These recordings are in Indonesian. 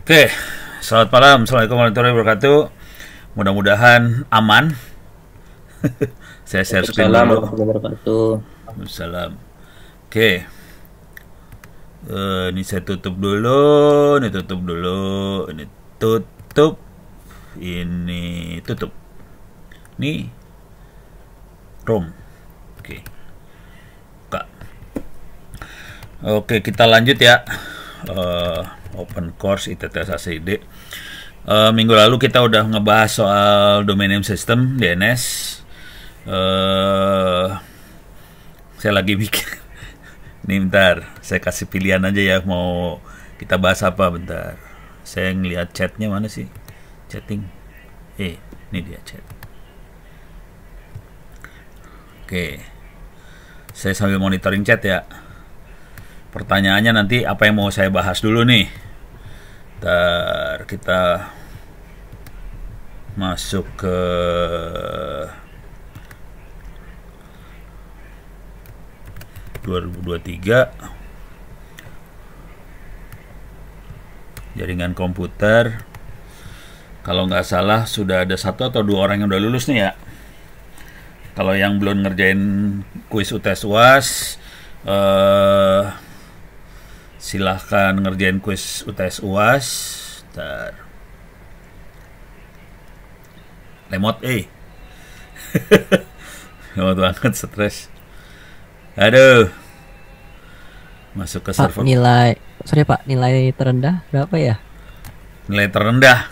Oke, selamat malam. Assalamualaikum warahmatullahi wabarakatuh. Mudah-mudahan aman. Saya share screen Waalaikumsalam dulu. warahmatullahi wabarakatuh. Salam. Oke, ini saya tutup dulu. Ini tutup dulu. Ini tutup. Ini tutup. Ini room. Oke, buka. Oke, kita lanjut ya. Open course ITTS ACID. Minggu lalu kita udah ngebahas soal domain name system DNS. Saya lagi bikin. Nih bentar, saya kasih pilihan aja ya mau kita bahas apa bentar. Saya ngeliat chatnya mana sih? Chatting. Ini dia chat. Oke. Saya sambil monitoring chat ya. Pertanyaannya nanti apa yang mau saya bahas dulu nih. Ntar kita masuk ke (2023) jaringan komputer. Kalau nggak salah sudah ada 1 atau 2 orang yang udah lulus nih ya. Kalau yang belum ngerjain kuis UTS UAS, silahkan ngerjain kuis UTS UAS. Ntar. Lemot lemot banget, stres. Aduh, masuk ke Pak, server. nilai terendah berapa ya? Nilai terendah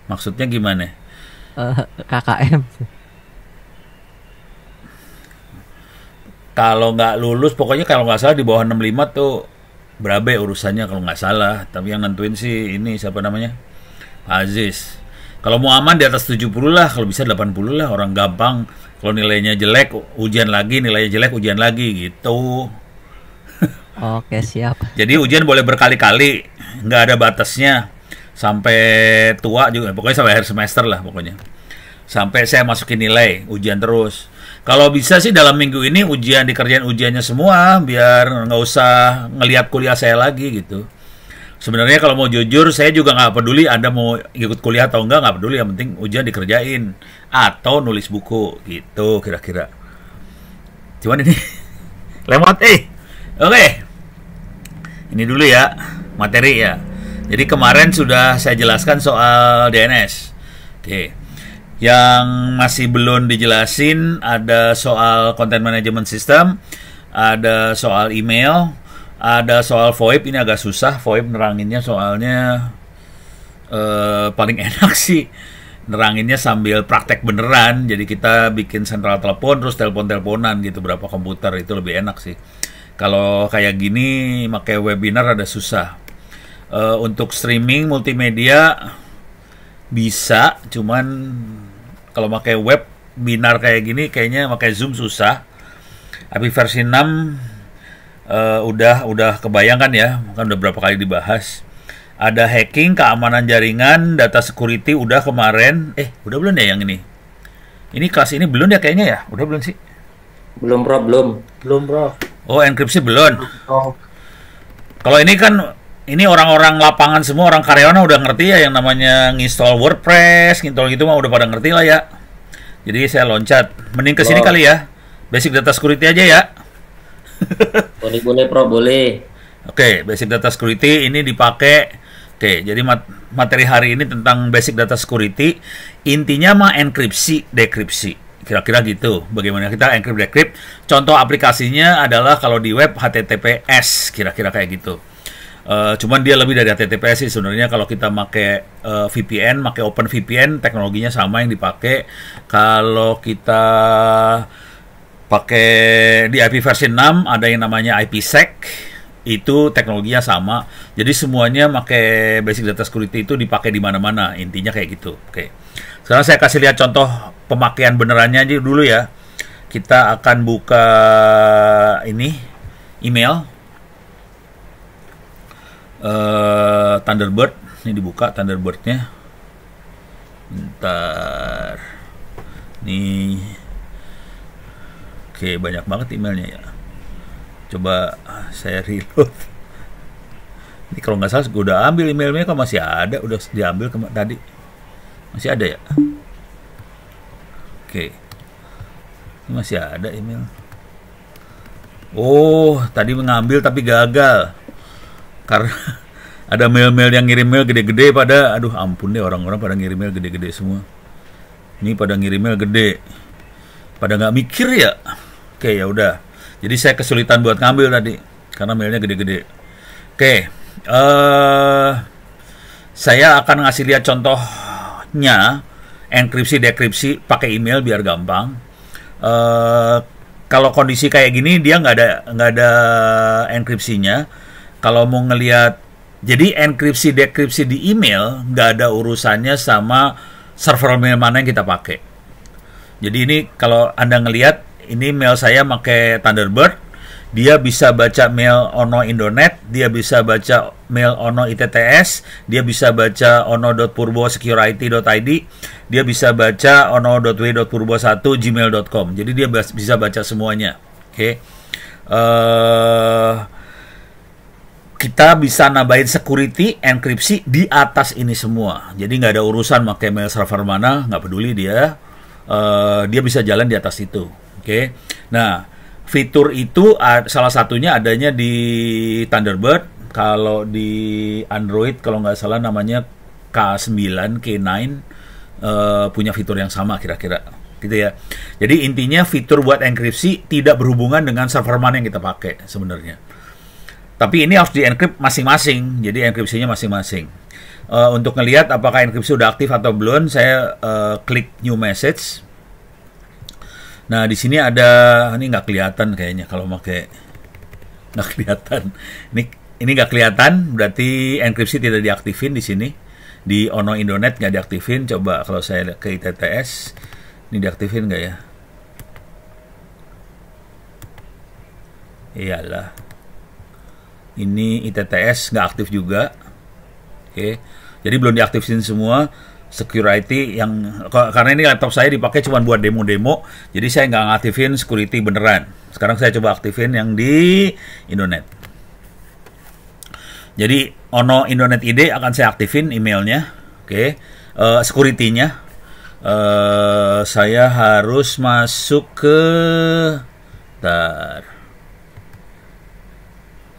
maksudnya gimana? KKM. Kalau nggak lulus, pokoknya kalau nggak salah di bawah 65 tuh berabe urusannya kalau nggak salah. Tapi yang nentuin sih ini siapa namanya? Aziz. Kalau mau aman di atas 70 lah, kalau bisa 80 lah, orang gampang. Kalau nilainya jelek, ujian lagi, nilainya jelek, ujian lagi gitu. Oke, siap. Jadi ujian boleh berkali-kali, nggak ada batasnya. Sampai tua juga, pokoknya sampai akhir semester lah pokoknya. Sampai saya masukin nilai, ujian terus. Kalau bisa sih dalam minggu ini dikerjain ujiannya semua, biar nggak usah ngelihat kuliah saya lagi gitu. Sebenarnya kalau mau jujur, saya juga nggak peduli Anda mau ikut kuliah atau nggak peduli. Yang penting ujian dikerjain atau nulis buku gitu kira-kira. Cuman ini lemot Oke. Ini dulu ya materi ya. Jadi kemarin sudah saya jelaskan soal DNS. Oke. Yang masih belum dijelasin ada soal content management system, ada soal email, ada soal VoIP. Ini agak susah VoIP neranginnya, soalnya paling enak sih neranginnya sambil praktek beneran. Jadi kita bikin sentral telepon terus telepon-teleponan gitu, berapa komputer, itu lebih enak sih. Kalau kayak gini pakai webinar ada susah. Untuk streaming multimedia bisa, cuman kalau pakai webinar kayak gini kayaknya pakai Zoom susah. API versi 6 udah kebayangkan ya, kan udah berapa kali dibahas. Ada hacking, keamanan jaringan, data security udah kemarin. Udah belum ya yang ini? Ini kelas ini belum ya kayaknya ya? Udah belum sih? Belum bro. Oh, enkripsi belum. Oh, Kalau ini kan ini orang-orang lapangan semua, orang karyawan udah ngerti ya yang namanya nginstall WordPress, nginstall gitu mah udah pada ngerti lah ya. Jadi saya loncat. Mending ke sini Bro. kali ya. Basic data security aja ya. boleh bro, boleh. Oke, basic data security ini dipakai. Oke, jadi materi hari ini tentang basic data security. Intinya mah enkripsi, dekripsi. Kira-kira gitu. Bagaimana kita encrypt, decrypt. Contoh aplikasinya adalah kalau di web HTTPS, kira-kira kayak gitu. Cuman dia lebih dari HTTPS sih sebenarnya. Kalau kita pakai VPN, pakai Open VPN, teknologinya sama yang dipakai. Kalau kita pakai di IP versi 6 ada yang namanya IPsec, itu teknologinya sama. Jadi semuanya pakai basic data security itu dipakai di mana-mana. Intinya kayak gitu. Oke. Sekarang saya kasih lihat contoh pemakaian benerannya aja dulu ya. Kita akan buka ini email Thunderbird. Ini dibuka Thunderbirdnya. Bentar. Nih. Oke, banyak banget emailnya ya. Coba saya reload. Ini kalau nggak salah gue udah ambil emailnya, kok masih ada, udah diambil tadi. Masih ada ya? Oke. Ini masih ada email. Oh, tadi mengambil tapi gagal. Karena ada mail-mail yang ngirim mail gede-gede pada, aduh ampun deh, orang-orang pada ngirim mail gede-gede semua. Ini pada ngirim mail gede. Pada nggak mikir ya. Oke, ya udah. Jadi saya kesulitan buat ngambil tadi karena mailnya gede-gede. Oke, saya akan ngasih lihat contohnya enkripsi dekripsi pakai email biar gampang. Kalau kondisi kayak gini dia nggak ada enkripsinya. Kalau mau ngelihat, jadi enkripsi dekripsi di email nggak ada urusannya sama server mail mana yang kita pakai. Jadi ini kalau Anda ngelihat, ini mail saya pakai Thunderbird, dia bisa baca mail ono Indonet, dia bisa baca mail ono ITTS, dia bisa baca ono.purbosecurity.id, dia bisa baca ono.w.purbo1gmail.com. Jadi dia bisa baca semuanya. Oke. Kita bisa nambahin security, enkripsi di atas ini semua. Jadi nggak ada urusan pakai mail server mana, nggak peduli dia. Dia bisa jalan di atas itu. Oke. Nah, fitur itu salah satunya adanya di Thunderbird. Kalau di Android, kalau nggak salah namanya K9, K9, punya fitur yang sama kira-kira. Gitu ya. Jadi intinya fitur buat enkripsi tidak berhubungan dengan server mana yang kita pakai sebenarnya. Tapi ini harus di-encrypt masing-masing. Jadi enkripsinya masing-masing. Untuk ngelihat apakah enkripsi udah aktif atau belum, saya klik New Message. Nah, di sini ada, ini nggak kelihatan kayaknya kalau pakai, nggak kelihatan. Ini nggak kelihatan, berarti enkripsi tidak diaktifin di sini. Di Ono Indonet nggak diaktifin. Coba kalau saya ke ITTS, ini diaktifin nggak ya? Iyalah. Ini ITTS nggak aktif juga. Oke. Jadi belum diaktifin semua. Security yang, karena ini laptop saya dipakai cuma buat demo-demo, jadi saya nggak ngaktifin security beneran. Sekarang saya coba aktifin yang di Indonet. Jadi Ono Indonet ID akan saya aktifin emailnya. Oke. Security-nya saya harus masuk ke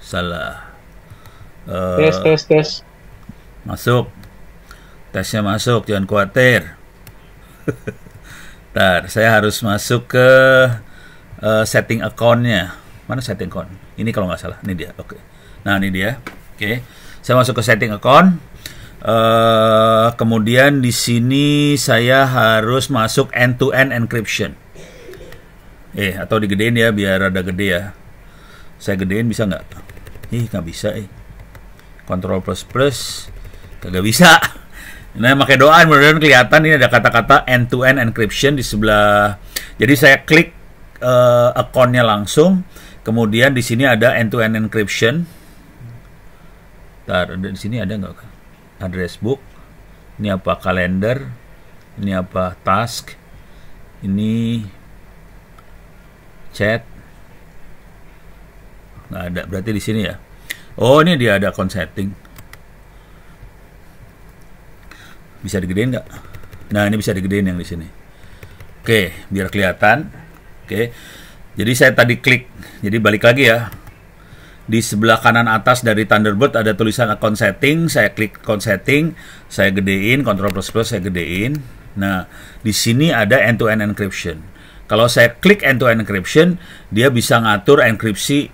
salah. Tes. Masuk. Tesnya masuk, jangan khawatir. Saya harus masuk ke setting account-nya. Mana setting account? Ini kalau nggak salah, ini dia. Oke. Nah, ini dia. Oke. Saya masuk ke setting account. Kemudian di sini saya harus masuk end-to-end encryption. Atau digedein ya, biar rada gede ya. Saya gedein bisa nggak? Nggak bisa. Control plus, kagak bisa. Nah, pakai doa mudah-mudahan kelihatan. Ini ada kata-kata end-to-end encryption di sebelah. Jadi saya klik account-nya langsung. Kemudian di sini ada end-to-end encryption. Di sini ada nggak? Address book. Ini apa? Kalender. Ini apa? Task. Ini chat. Nggak ada. Berarti di sini ya. Oh, ini dia ada account setting. Bisa digedein nggak? Nah, ini bisa digedein yang di sini. Oke, biar kelihatan. Oke. Jadi saya tadi klik. Jadi balik lagi ya. Di sebelah kanan atas dari Thunderbird ada tulisan account setting. Saya klik account setting. Saya gedein. Ctrl plus saya gedein. Nah, di sini ada end-to-end encryption. Kalau saya klik end-to-end encryption, dia bisa ngatur enkripsi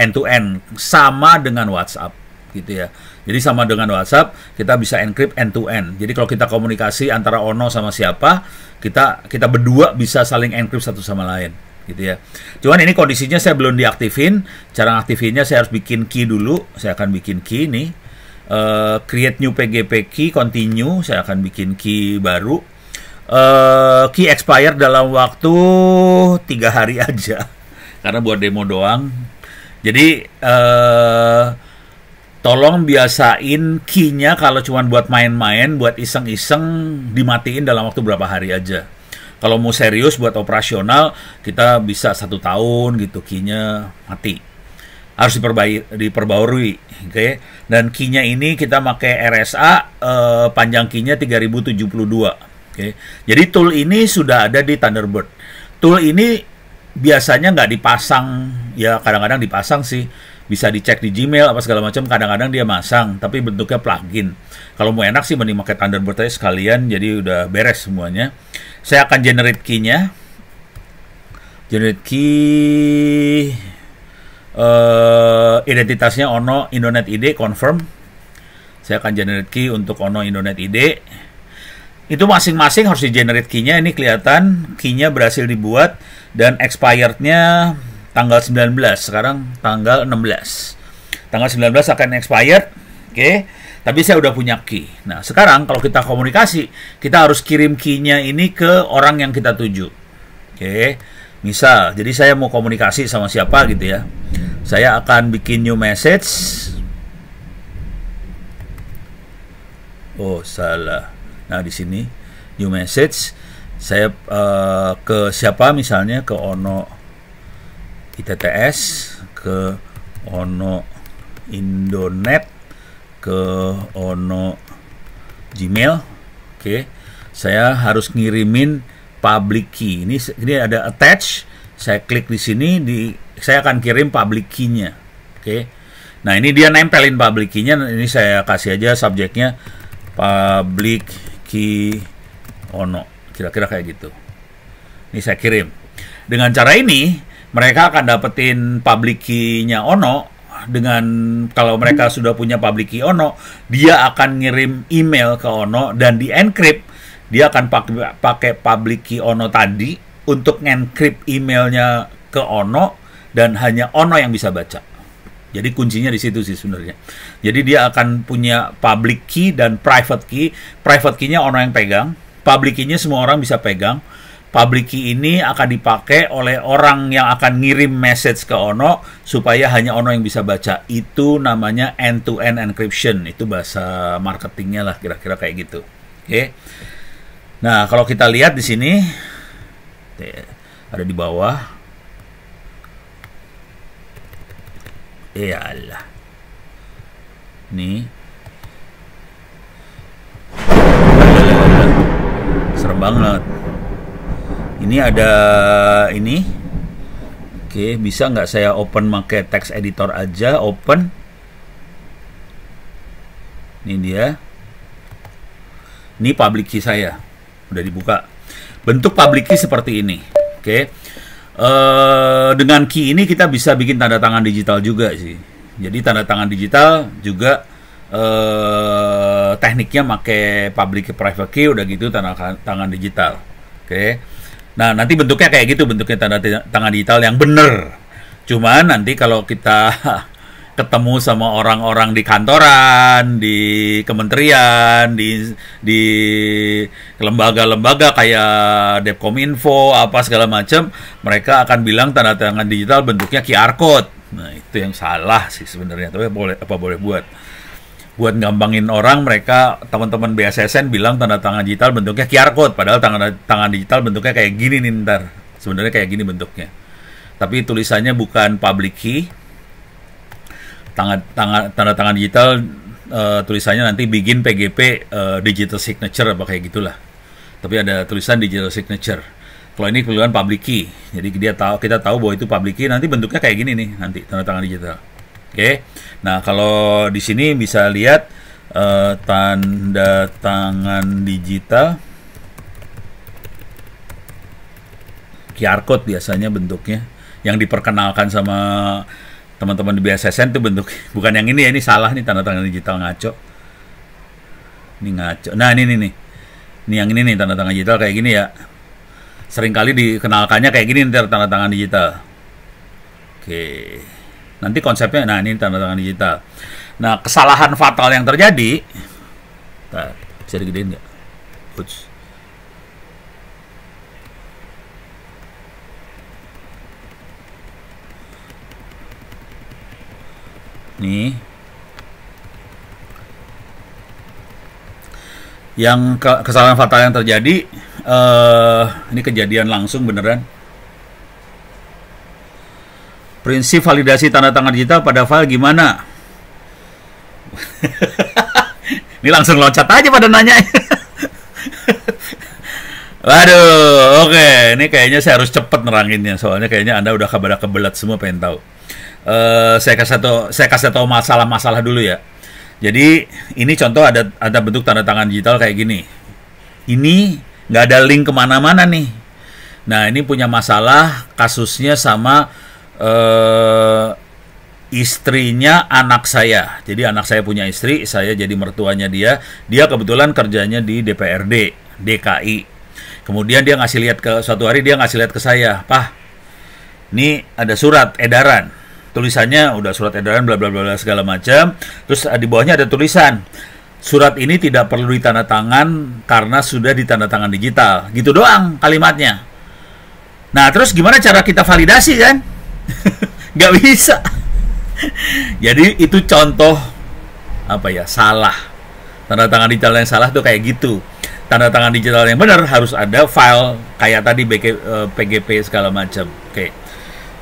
end-to-end sama dengan WhatsApp, gitu ya. Jadi sama dengan WhatsApp, kita bisa encrypt end-to-end. Jadi kalau kita komunikasi antara Ono sama siapa, kita berdua bisa saling encrypt satu sama lain, gitu ya. Cuman ini kondisinya saya belum diaktifin. Cara ngaktifinnya saya harus bikin key dulu. Saya akan bikin key nih. Create new PGP key, continue. Saya akan bikin key baru. Key expire dalam waktu 3 hari aja. Karena buat demo doang. Jadi tolong biasain key-nya kalau cuma buat main-main, buat iseng-iseng, dimatiin dalam waktu berapa hari aja. Kalau mau serius buat operasional, kita bisa 1 tahun gitu key-nya mati. harus diperbarui, oke. Dan key-nya ini kita pakai RSA, panjang key-nya 3072, oke. Jadi tool ini sudah ada di Thunderbird. Tool ini biasanya nggak dipasang, ya kadang-kadang dipasang sih, bisa dicek di Gmail apa segala macam, kadang-kadang dia masang, tapi bentuknya plugin. Kalau mau enak sih mending pakai Thunderbird aja sekalian, jadi udah beres semuanya. Saya akan generate key-nya. Generate key, identitasnya Ono Indonet ID, confirm. Saya akan generate key untuk Ono Indonet ID. Itu masing-masing harus di generate key-nya. Ini kelihatan key-nya berhasil dibuat dan expired-nya tanggal 19, sekarang tanggal 16. Tanggal 19 akan expired, oke. Tapi saya udah punya key. Nah, sekarang kalau kita komunikasi, kita harus kirim key-nya ini ke orang yang kita tuju. Oke. Misal, jadi saya mau komunikasi sama siapa gitu ya. Saya akan bikin new message. Oh, salah. Nah, di sini new message. Saya ke siapa misalnya, ke Ono ITTS, ke Ono Indonet, ke Ono Gmail. Oke. Saya harus ngirimin public key. Ini ada attach. Saya klik di sini, saya akan kirim public key-nya. Oke. Nah, ini dia nempelin public key-nya. Ini saya kasih aja subjeknya public key Ono. Kira-kira kayak gitu. Ini saya kirim. Dengan cara ini, mereka akan dapetin public key-nya Ono. Dengan kalau mereka sudah punya public key Ono, dia akan ngirim email ke Ono dan di encrypt. Dia akan pakai public key Ono tadi untuk encrypt emailnya ke Ono dan hanya Ono yang bisa baca. Jadi kuncinya di situ sih sebenarnya. Jadi dia akan punya public key dan private key. Private key-nya Ono yang pegang. Public key-nya semua orang bisa pegang. Public key ini akan dipakai oleh orang yang akan ngirim message ke Ono supaya hanya Ono yang bisa baca. Itu namanya end-to-end encryption. Itu bahasa marketingnya lah, kira-kira kayak gitu. Oke. Nah, kalau kita lihat di sini ada di bawah. Iyalah. Nih. Serem banget. Ini ada ini. Oke, bisa nggak saya open pakai text editor aja? Open. Ini dia. Ini public key saya. Udah dibuka. Bentuk public key seperti ini. Oke. Dengan key ini kita bisa bikin tanda tangan digital juga sih. Jadi tanda tangan digital juga tekniknya pakai public key, private key, udah gitu tanda tangan digital. Oke. Nah, nanti bentuknya kayak gitu, bentuknya tanda tangan digital yang bener. Cuman nanti kalau kita ketemu sama orang-orang di kantoran, di kementerian, di lembaga-lembaga kayak Depkominfo, apa segala macam, mereka akan bilang tanda tangan digital bentuknya QR code. Nah, itu yang salah sih sebenarnya. Tapi boleh buat gampangin orang, mereka teman-teman BSSN bilang tanda tangan digital bentuknya QR code, padahal tanda tangan digital bentuknya kayak gini nih ntar. Sebenarnya kayak gini bentuknya. Tapi tulisannya bukan public key. Tanda tangan digital tulisannya nanti begin PGP digital signature apa kayak gitulah. Tapi ada tulisan digital signature. Kalau ini tulisan public key. Jadi kita tahu bahwa itu public key, nanti bentuknya kayak gini nih nanti tanda tangan digital. Oke. Nah, kalau di sini bisa lihat tanda tangan digital QR code biasanya bentuknya yang diperkenalkan sama teman-teman di BSSN itu bentuk, bukan yang ini ya, ini salah nih tanda tangan digital ngaco. Ini ngaco. Nah, ini nih. Ini yang ini nih tanda tangan digital kayak gini ya. Seringkali dikenalkannya kayak gini nih tanda tangan digital. Oke. Nanti konsepnya, nah ini tanda tangan digital. Nah, kesalahan fatal yang terjadi, bisa digedein nggak? Uts. Nih, yang kesalahan fatal yang terjadi, ini kejadian langsung beneran. Prinsip validasi tanda tangan digital pada file gimana? Ini langsung loncat aja pada nanya. Waduh, oke. Ini kayaknya saya harus cepet neranginnya. Soalnya kayaknya Anda udah kebelat semua pengen tahu. Saya kasih tahu masalah-masalah dulu ya. Jadi ini contoh ada bentuk tanda tangan digital kayak gini. Ini nggak ada link kemana-mana nih. Nah ini punya masalah kasusnya sama istrinya anak saya. Jadi anak saya punya istri, saya jadi mertuanya dia. Dia kebetulan kerjanya di DPRD DKI. Kemudian dia suatu hari dia ngasih lihat ke saya, "Pak, ini ada surat edaran." Tulisannya udah surat edaran bla bla bla segala macam. Terus di bawahnya ada tulisan, "Surat ini tidak perlu ditandatangan karena sudah ditandatangan digital." Gitu doang kalimatnya. Nah, terus gimana cara kita validasi kan? Nggak bisa. Jadi itu contoh salah. Tanda tangan digital yang salah tuh kayak gitu. Tanda tangan digital yang benar harus ada file kayak tadi PGP segala macam. Oke.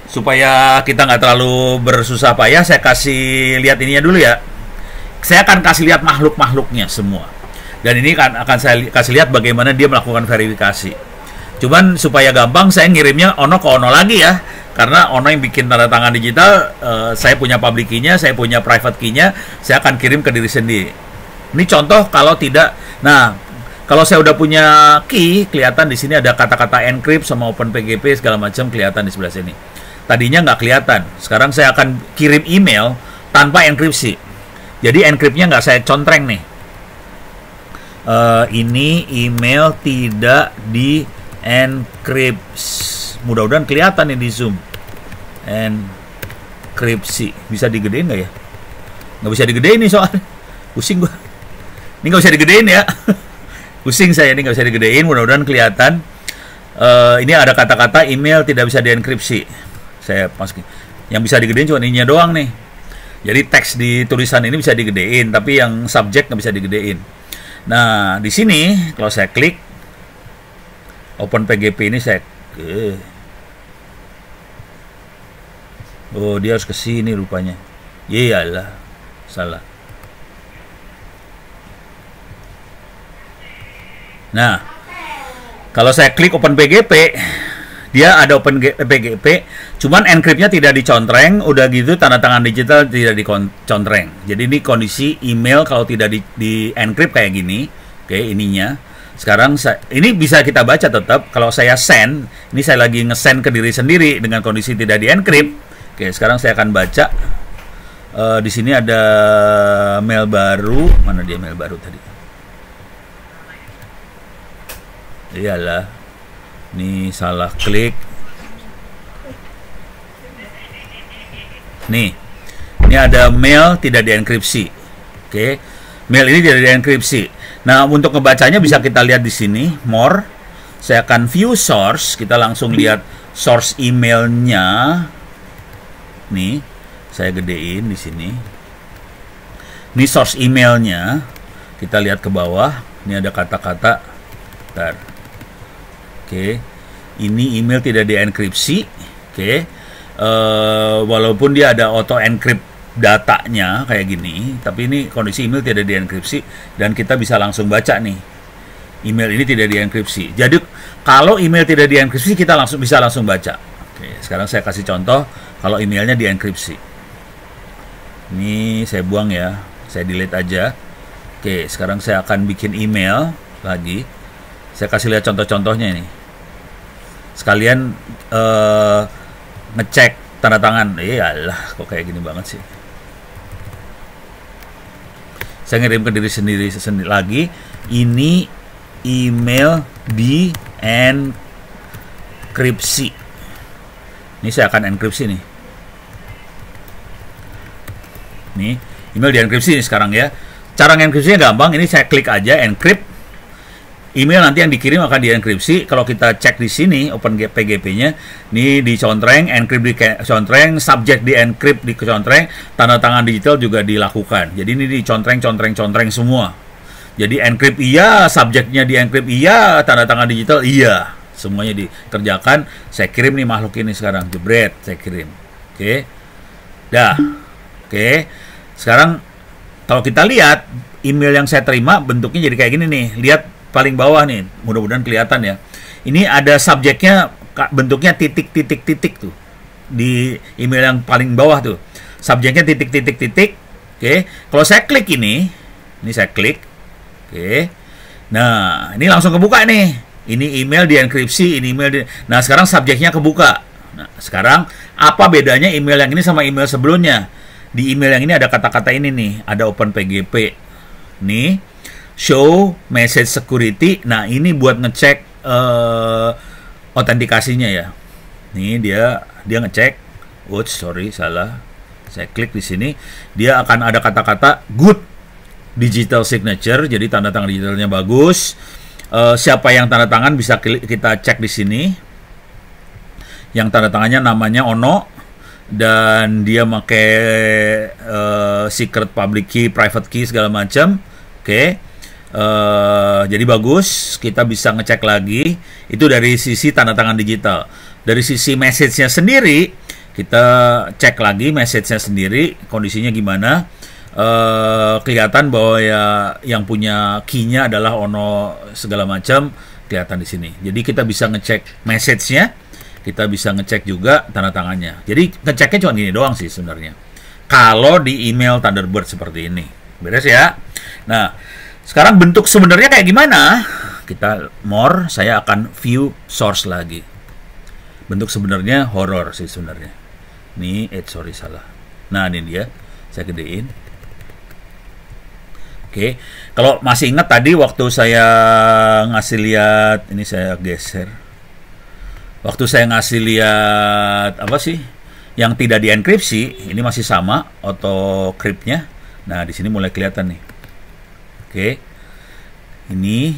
Supaya kita nggak terlalu bersusah payah, saya kasih lihat ininya dulu ya. Saya akan kasih lihat makhluk-makhluknya semua. Dan ini akan saya kasih lihat bagaimana dia melakukan verifikasi. Cuman supaya gampang, saya ngirimnya ono ke ono lagi ya. Karena ono yang bikin tanda tangan digital, saya punya public key-nya, saya punya private key-nya, saya akan kirim ke diri sendiri. Ini contoh kalau tidak. Nah, kalau saya udah punya key, kelihatan di sini ada kata-kata encrypt sama OpenPGP segala macam kelihatan di sebelah sini. Tadinya nggak kelihatan. Sekarang saya akan kirim email tanpa enkripsi. Jadi encryptnya nggak saya contreng nih. Ini email tidak di enkripsi. Mudah-mudahan kelihatan nih di Zoom. Enkripsi. Bisa digedein nggak ya? Nggak bisa digedein nih soalnya. Pusing gua. Ini nggak bisa digedein ya. Pusing saya ini nggak bisa digedein. Mudah-mudahan kelihatan. Ini ada kata-kata email tidak bisa dienkripsi. Saya masukin. Yang bisa digedein cuma ininya doang nih. Jadi teks di tulisan ini bisa digedein, tapi yang subjek nggak bisa digedein. Nah, di sini kalau saya klik OpenPGP ini saya oh, dia harus ke sini rupanya. Iyalah, salah. Nah, kalau saya klik OpenPGP, dia ada OpenPGP, cuman encryptnya tidak dicontreng, udah gitu tanda tangan digital tidak dicontreng. Jadi ini kondisi email kalau tidak di encrypt kayak gini, oke ininya. Sekarang ini bisa kita baca tetap. Kalau saya send, ini saya lagi nge-send ke diri sendiri dengan kondisi tidak di encrypt. Oke, sekarang saya akan baca. Di sini ada mail baru, mana dia mail baru tadi? Iyalah, ini salah klik. Nih, ini ada mail tidak dienkripsi. Oke, mail ini tidak dienkripsi. Nah, untuk ngebacanya bisa kita lihat di sini, more. Saya akan view source. Kita langsung lihat source emailnya. Nih, saya gedein di sini. Ini source emailnya. Kita lihat ke bawah. Ini ada kata-kata. Bentar. Oke, ini email tidak dienkripsi. Oke, walaupun dia ada auto encrypt datanya kayak gini, tapi ini kondisi email tidak dienkripsi dan kita bisa langsung baca nih. Email ini tidak dienkripsi. Jadi kalau email tidak dienkripsi kita bisa langsung baca. Oke, sekarang saya kasih contoh kalau emailnya dienkripsi. Ini saya buang ya, saya delete aja. Oke, sekarang saya akan bikin email lagi. Saya kasih lihat contoh-contohnya ini. Sekalian ngecek tanda tangan. Iyalah, kok kayak gini banget sih. Saya ngirim ke diri sendiri lagi. Ini email di enkripsi. Ini saya akan enkripsi nih. Nih, email di enkripsi nih sekarang ya. Cara enkripsinya gampang. Ini saya klik aja encrypt. Email nanti yang dikirim akan dienkripsi. Kalau kita cek di sini OpenPGP-nya, ini dicontreng, encrypt dicontreng, subjek diencrypt dicontreng, tanda tangan digital juga dilakukan. Jadi ini dicontreng semua. Jadi encrypt iya, subjeknya diencrypt iya, tanda tangan digital iya, semuanya dikerjakan. Saya kirim nih makhluk ini sekarang, jebret, saya kirim. Oke. Oke. Dah. Oke. Sekarang kalau kita lihat email yang saya terima bentuknya jadi kayak gini nih. Lihat paling bawah nih. Mudah-mudahan kelihatan ya. Ini ada subjeknya bentuknya titik-titik-titik tuh. Di email yang paling bawah tuh. Subjeknya titik-titik-titik. Oke. Kalau saya klik ini saya klik. Oke. Nah, ini langsung kebuka nih. Ini email dienkripsi, ini email Nah, sekarang subjeknya kebuka. Nah, sekarang apa bedanya email yang ini sama email sebelumnya? Di email yang ini ada kata-kata ini nih, ada OpenPGP. Nih, show message security. Nah, ini buat ngecek autentikasinya ya. Nih dia ngecek. Oops, sorry, salah. Saya klik di sini, dia akan ada kata-kata good digital signature, jadi tanda tangan digitalnya bagus. Siapa yang tanda tangan bisa kita cek di sini. Yang tanda tangannya namanya Ono dan dia pakai secret public key, private key segala macam. Oke. Jadi bagus, kita bisa ngecek lagi. Itu dari sisi tanda tangan digital. Dari sisi message-nya sendiri, kita cek lagi message-nya sendiri, kondisinya gimana. Kelihatan bahwa ya yang punya key-nya adalah Ono segala macam, kelihatan di sini. Jadi kita bisa ngecek message-nya, kita bisa ngecek juga tanda tangannya. Jadi ngeceknya cuma gini doang sih sebenarnya. Kalau di email Thunderbird seperti ini, beres ya. Nah, sekarang bentuk sebenarnya kayak gimana? Kita more, saya akan view source lagi. Bentuk sebenarnya horror sih sebenarnya. Nih, sorry salah. Nah, ini dia. Saya gedein. Oke, kalau masih ingat tadi waktu saya ngasih lihat, ini saya geser. Waktu saya ngasih lihat apa sih yang tidak dienkripsi, ini masih sama autocrypt-nya. Nah, di sini mulai kelihatan nih. Oke, ini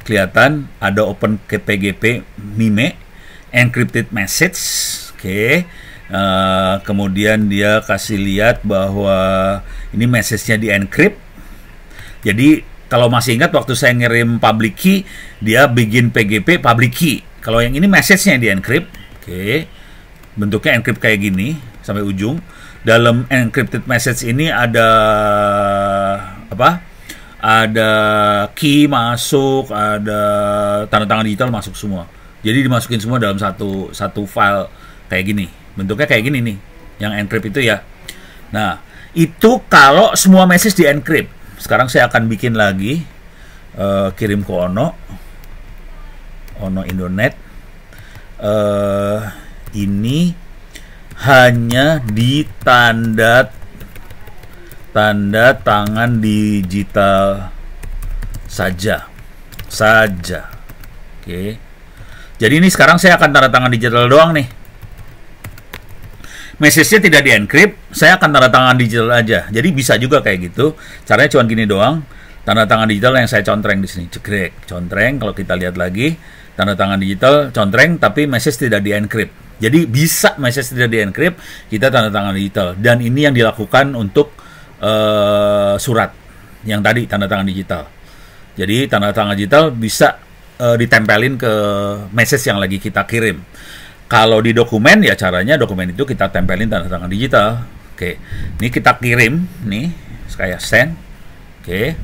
kelihatan ada OpenPGP MIME encrypted message. Oke. Kemudian dia kasih lihat bahwa ini message-nya di-encrypt. Jadi kalau masih ingat waktu saya ngirim public key, dia bikin PGP public key. Kalau yang ini message-nya di-encrypt. Oke. Bentuknya encrypt kayak gini sampai ujung. Dalam encrypted message ini ada apa? Ada key masuk, ada tanda tangan digital masuk semua. Jadi dimasukin semua dalam satu file kayak gini. Bentuknya kayak gini nih, yang encrypt itu ya. Nah, itu kalau semua message di-encrypt. Sekarang saya akan bikin lagi, kirim ke Ono Indonet. Ini hanya di tanda tangan digital saja. Oke. Jadi ini sekarang saya akan tanda tangan digital doang nih. Message-nya tidak di-encrypt, saya akan tanda tangan digital aja. Jadi bisa juga kayak gitu. Caranya cuma gini doang. Tanda tangan digital yang saya contreng di sini, cekrek, contreng. Kalau kita lihat lagi, tanda tangan digital contreng, tapi message tidak di-encrypt. Jadi bisa message tidak di-encrypt, kita tanda tangan digital. Dan ini yang dilakukan untuk surat yang tadi tanda tangan digital. Jadi tanda tangan digital bisa ditempelin ke message yang lagi kita kirim. Kalau di dokumen ya caranya dokumen itu kita tempelin tanda tangan digital. Oke, ini kita kirim nih kayak send. Oke,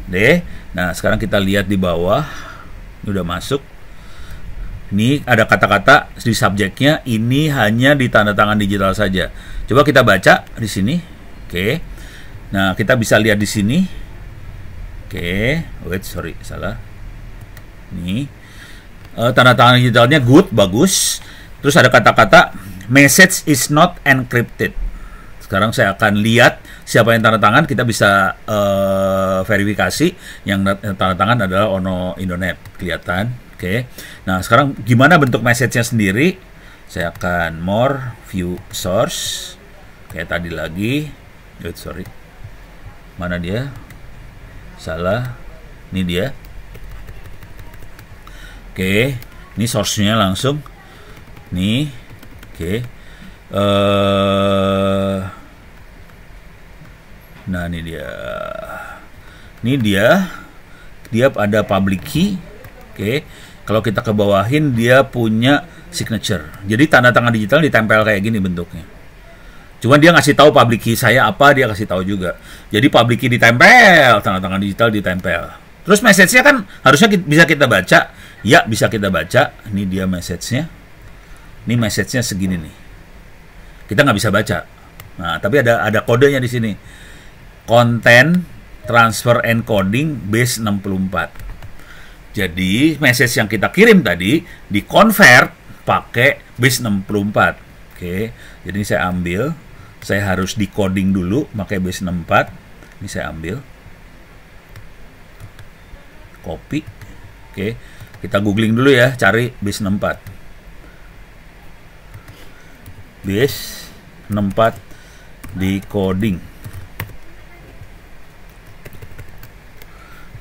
deh. Nah sekarang kita lihat di bawah, ini udah masuk. Ini ada kata-kata di subjeknya, ini hanya di tanda tangan digital saja. Coba kita baca di sini. Oke, nah kita bisa lihat di sini. Oke, wait, sorry, salah. Nih. Tanda tangan digitalnya good, bagus. Terus ada kata-kata message is not encrypted. Sekarang saya akan lihat siapa yang tanda tangan. Kita bisa verifikasi. Yang tanda tangan adalah Ono Indonet. Kelihatan. Oke. Nah sekarang gimana bentuk message-nya sendiri? Saya akan more, view source. Kayak tadi lagi. Sorry. Mana dia? Salah. Ini dia. Oke, ini source-nya langsung. Nih, oke. Nah, ini dia. Ini dia ada public key. Oke. Kalau kita ke bawahin, dia punya signature. Jadi tanda tangan digital ditempel kayak gini bentuknya. Cuman dia ngasih tahu public key saya apa, dia kasih tahu juga. Jadi public key ditempel, tanda tangan digital ditempel. Terus message-nya kan harusnya bisa kita baca. Ya, bisa kita baca. Ini dia message-nya. Ini message-nya segini nih. Kita nggak bisa baca. Nah, tapi ada kodenya di sini. Content transfer encoding base 64. Jadi, message yang kita kirim tadi di-convert pakai base 64. Oke. Jadi ini saya ambil. Saya harus decoding dulu pakai base 64. Ini saya ambil. Copy. Oke. Kita googling dulu ya, cari base 64. Base 64 decoding.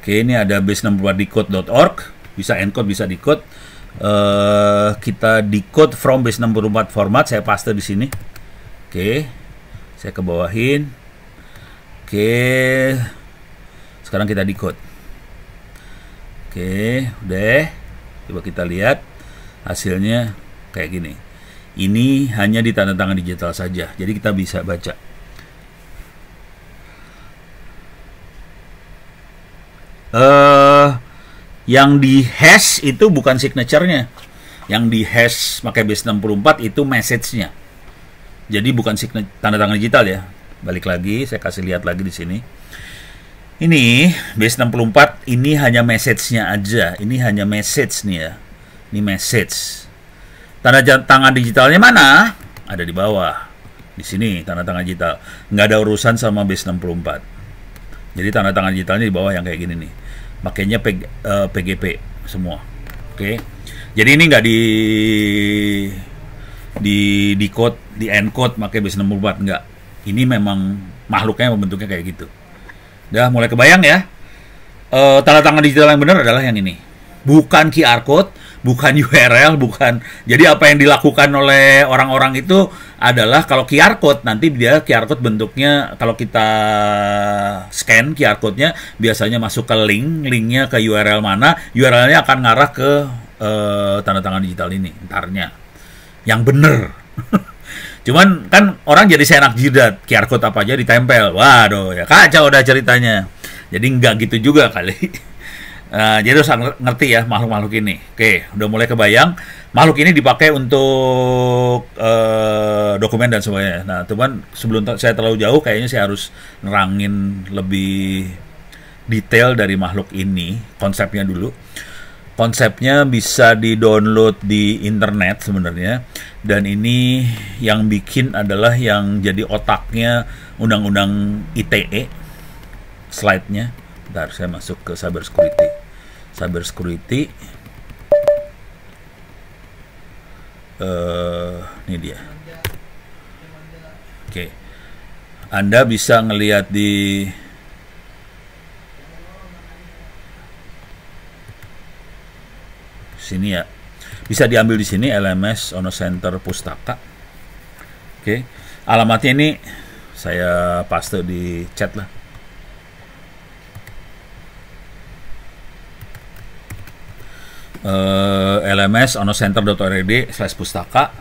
Oke, ini ada base64decode.org, bisa encode, bisa decode. Kita decode from base64 format, saya paste di sini. Oke, saya ke bawahin. Oke, sekarang kita decode. Oke, udah. Coba kita lihat hasilnya kayak gini. Ini hanya di tanda tangan digital saja, jadi kita bisa baca. Yang di hash itu bukan signature-nya. Yang di hash pakai base64 itu message-nya. Jadi bukan tanda tangan digital ya. Balik lagi, saya kasih lihat lagi di sini. Ini base64 ini hanya message-nya aja. Ini hanya message nih ya. Ini message. Tanda tangan digitalnya mana? Ada di bawah. Di sini tanda tangan digital. Nggak ada urusan sama base64. Jadi tanda tangan digitalnya di bawah yang kayak gini nih. Makanya PGP semua. Oke. Jadi ini nggak di code, di encode pakai base64 nggak. Ini memang makhluknya bentuknya kayak gitu. Udah mulai kebayang ya. Tanda tangan digital yang benar adalah yang ini. Bukan QR code, bukan URL, bukan. Jadi apa yang dilakukan oleh orang-orang itu adalah kalau QR code, nanti dia QR code bentuknya, kalau kita scan QR code-nya biasanya masuk ke linknya ke URL mana, URL-nya akan ngarah ke tanda tangan digital ini, entarnya yang bener. Cuman kan orang jadi seenak jidat, QR code apa aja ditempel. Waduh, ya kacau udah ceritanya. Jadi nggak gitu juga kali. Jadi harus ngerti ya makhluk-makhluk ini. Oke, udah mulai kebayang. Makhluk ini dipakai untuk dokumen dan sebagainya. Nah, teman, sebelum saya terlalu jauh, kayaknya saya harus nerangin lebih detail dari makhluk ini, konsepnya dulu. Konsepnya bisa di-download di internet sebenarnya. Dan ini yang bikin adalah yang jadi otaknya undang-undang ITE. Slide-nya. Bentar, saya masuk ke cyber security. Cyber security. Ini dia. Oke. Anda bisa ngelihat di sini ya. Bisa diambil di sini LMS Ono Center Pustaka. Oke. Alamatnya ini saya paste di chat lah. LMS onocenter.org/pustaka.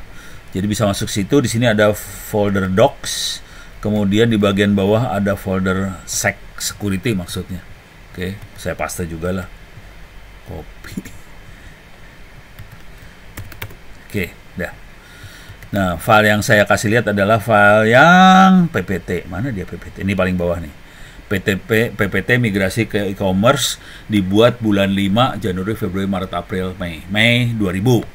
Jadi bisa masuk situ. Di sini ada folder docs. Kemudian di bagian bawah ada folder security maksudnya. Oke, saya paste juga lah. Copy. Oke, dah. Nah, file yang saya kasih lihat adalah file yang PPT. Mana dia PPT? Ini paling bawah nih. PPT migrasi ke e-commerce dibuat bulan 5, Januari, Februari, Maret, April, Mei 2000.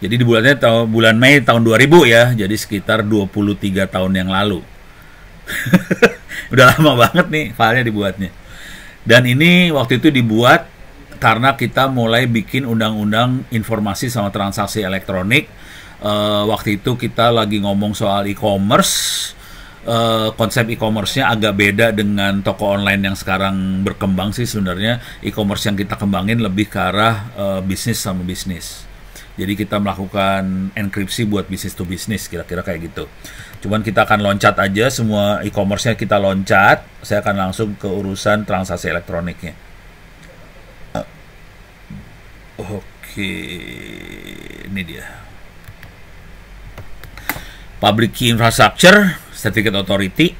Jadi di bulan Mei tahun 2000 ya. Jadi sekitar 23 tahun yang lalu. Udah lama banget nih filenya dibuatnya. Dan ini waktu itu dibuat karena kita mulai bikin undang-undang informasi sama transaksi elektronik. Waktu itu kita lagi ngomong soal e-commerce. Konsep e-commerce-nya agak beda dengan toko online yang sekarang berkembang sih sebenarnya. E-commerce yang kita kembangin lebih ke arah bisnis sama bisnis. Jadi kita melakukan enkripsi buat bisnis to bisnis, kira-kira kayak gitu. Cuman kita akan loncat aja, semua e-commerce-nya kita loncat. Saya akan langsung ke urusan transaksi elektroniknya. Oke, ini dia. Public Key Infrastructure Certificate Authority,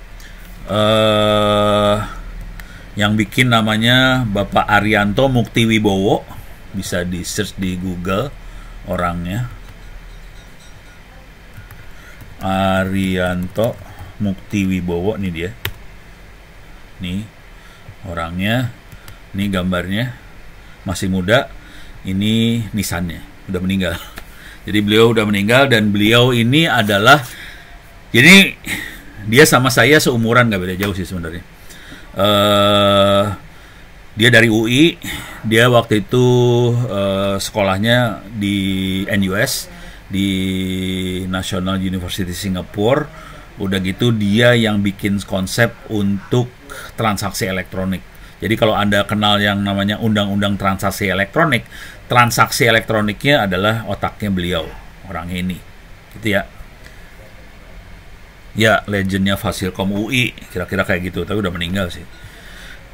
yang bikin namanya Bapak Arianto Muktiwibowo, bisa di search di Google orangnya, Arianto Muktiwibowo, nih dia, nih orangnya, nih gambarnya, masih muda, ini nisannya, udah meninggal. Jadi beliau udah meninggal, dan beliau ini adalah, jadi dia sama saya seumuran, nggak beda jauh sih sebenarnya. Dia dari UI, dia waktu itu sekolahnya di NUS, di National University Singapore. Udah gitu dia yang bikin konsep untuk transaksi elektronik. Jadi kalau Anda kenal yang namanya Undang-Undang Transaksi Elektronik, transaksi elektroniknya adalah otaknya beliau, orangnya ini, gitu ya. Ya, legendnya Fasilkom UI, kira-kira kayak gitu, tapi udah meninggal sih.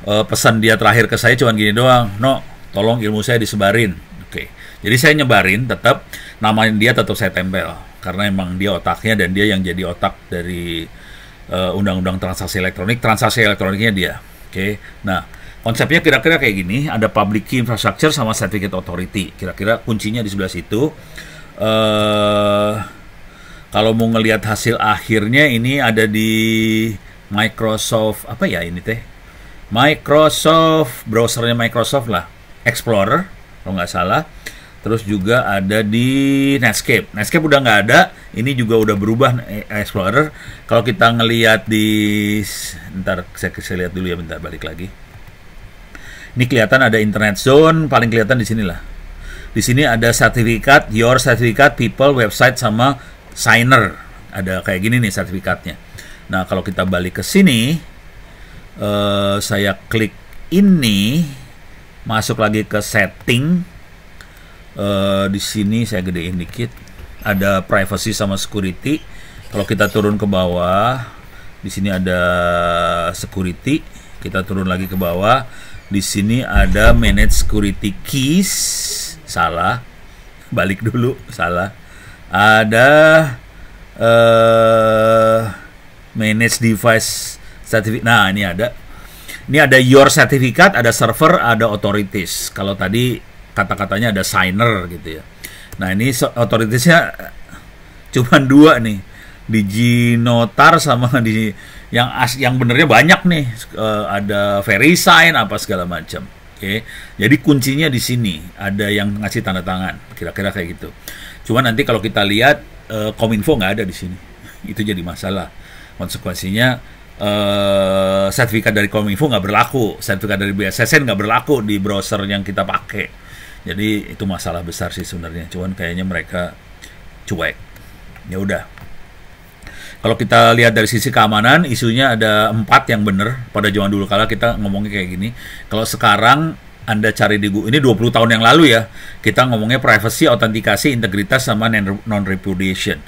Pesan dia terakhir ke saya cuman gini doang, no, tolong ilmu saya disebarin. Oke, jadi saya nyebarin, tetap namanya dia tetap saya tempel, karena emang dia otaknya, dan dia yang jadi otak dari Undang-Undang Transaksi elektroniknya dia. Oke, nah konsepnya kira-kira kayak gini, ada Public Key Infrastructure sama Certificate Authority, kira-kira kuncinya di sebelah situ. Kalau mau ngelihat hasil akhirnya, ini ada di Microsoft, apa ya ini teh? Microsoft, browsernya Microsoft lah, Explorer kalau nggak salah. Terus juga ada di Netscape. Netscape udah nggak ada, ini juga udah berubah Explorer. Kalau kita ngelihat di, bentar saya lihat dulu ya, bentar balik lagi. Ini kelihatan ada Internet Zone, paling kelihatan di sini lah. Di sini ada sertifikat, Your Certificate, People, Website, sama Signer. Ada kayak gini nih sertifikatnya. Nah kalau kita balik ke sini, saya klik ini, masuk lagi ke Setting. Di sini saya gedein dikit, ada Privacy sama Security. Kalau kita turun ke bawah, di sini ada Security. Kita turun lagi ke bawah, di sini ada Manage Security Keys. Salah, balik dulu, salah. Ada Manage Device Certificate. Nah ini ada Your Certificate, ada Server, ada Authorities. Kalau tadi kata-katanya ada Signer gitu ya. Nah ini authoritiesnya cuma dua nih, di Gnotar sama di yang benernya banyak nih, ada VeriSign apa segala macam. Oke, jadi kuncinya di sini, ada yang ngasih tanda tangan, kira-kira kayak gitu. Cuma nanti kalau kita lihat Kominfo nggak ada di sini, itu jadi masalah. Konsekuensinya sertifikat dari Kominfo nggak berlaku, sertifikat dari BSSN nggak berlaku di browser yang kita pakai. Jadi itu masalah besar sih sebenarnya. Cuman kayaknya mereka cuek. Ya udah. Kalau kita lihat dari sisi keamanan, isunya ada 4 yang benar. Pada zaman dulu kala kita ngomongnya kayak gini. Kalau sekarang Anda cari di Google, ini 20 tahun yang lalu ya, kita ngomongnya privacy, autentikasi, integritas, sama non-repudiation.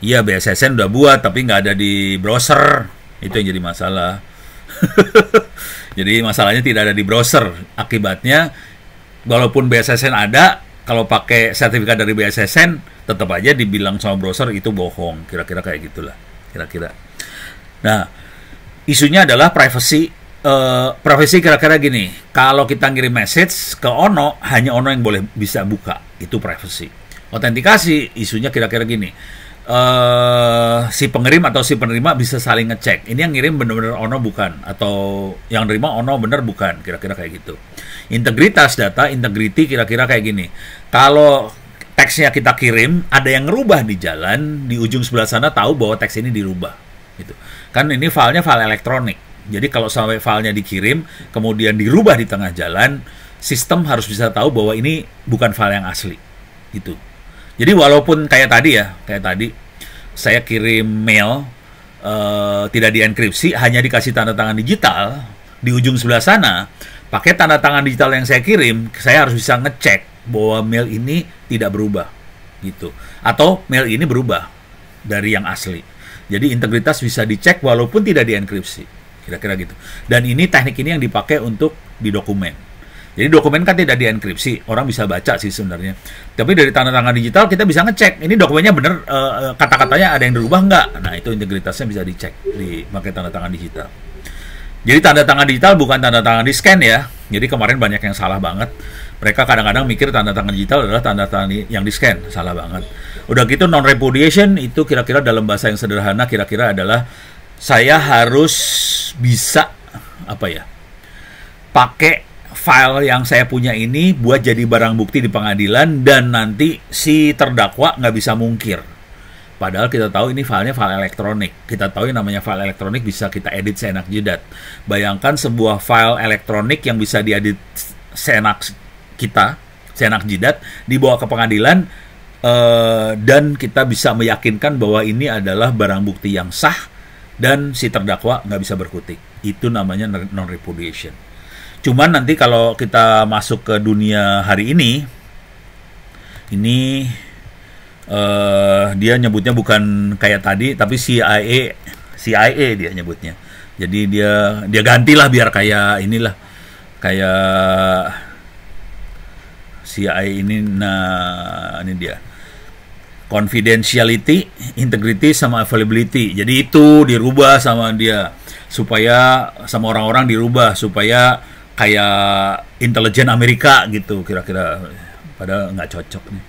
Iya, BSSN udah buat, tapi nggak ada di browser. Itu yang jadi masalah. Jadi masalahnya tidak ada di browser. Akibatnya, walaupun BSSN ada, kalau pakai sertifikat dari BSSN, tetap aja dibilang sama browser itu bohong. Kira-kira kayak gitulah. Kira-kira. Nah, isunya adalah privacy. Privacy kira-kira gini. Kalau kita ngirim message ke Ono, hanya Ono yang boleh bisa buka. Itu privacy. Autentikasi, isunya kira-kira gini. Si pengirim atau si penerima bisa saling ngecek. Ini yang ngirim benar-benar Ono bukan, atau yang nerima Ono benar bukan, kira-kira kayak gitu. Integritas data, integrity kira-kira kayak gini. Kalau teksnya kita kirim, ada yang ngerubah di jalan, di ujung sebelah sana tahu bahwa teks ini dirubah. Gitu. Kan ini filenya file elektronik. Jadi kalau sampai filenya dikirim, kemudian dirubah di tengah jalan, sistem harus bisa tahu bahwa ini bukan file yang asli. Gitu. Jadi walaupun kayak tadi saya kirim mail tidak dienkripsi, hanya dikasih tanda tangan digital di ujung sebelah sana, pakai tanda tangan digital yang saya kirim, saya harus bisa ngecek bahwa mail ini tidak berubah, gitu. Atau mail ini berubah dari yang asli. Jadi integritas bisa dicek walaupun tidak dienkripsi, kira-kira gitu. Dan ini teknik ini yang dipakai untuk di dokumen. Jadi dokumen kan tidak dienkripsi, orang bisa baca sih sebenarnya. Tapi dari tanda tangan digital kita bisa ngecek, ini dokumennya bener, kata-katanya ada yang dirubah nggak? Nah itu integritasnya bisa dicek pakai tanda tangan digital. Jadi tanda tangan digital bukan tanda tangan di scan ya. Jadi kemarin banyak yang salah banget. Mereka kadang-kadang mikir tanda tangan digital adalah tanda tangan yang di scan, salah banget. Udah gitu non repudiation itu kira-kira dalam bahasa yang sederhana kira-kira adalah saya harus bisa apa ya? Pakai file yang saya punya ini buat jadi barang bukti di pengadilan dan nanti si terdakwa nggak bisa mungkir. Padahal kita tahu ini filenya file elektronik. Kita tahu yang namanya file elektronik bisa kita edit seenak jidat. Bayangkan sebuah file elektronik yang bisa diedit seenak jidat, dibawa ke pengadilan dan kita bisa meyakinkan bahwa ini adalah barang bukti yang sah dan si terdakwa nggak bisa berkutik. Itu namanya non-repudiation. Cuman nanti kalau kita masuk ke dunia hari ini dia nyebutnya bukan kayak tadi, tapi CIA dia nyebutnya. Jadi dia gantilah biar kayak inilah, kayak CIA ini. Nah ini dia, confidentiality, integrity, sama availability. Jadi itu dirubah sama dia supaya sama orang-orang dirubah supaya kayak intelijen Amerika gitu kira-kira, padahal nggak cocok nih.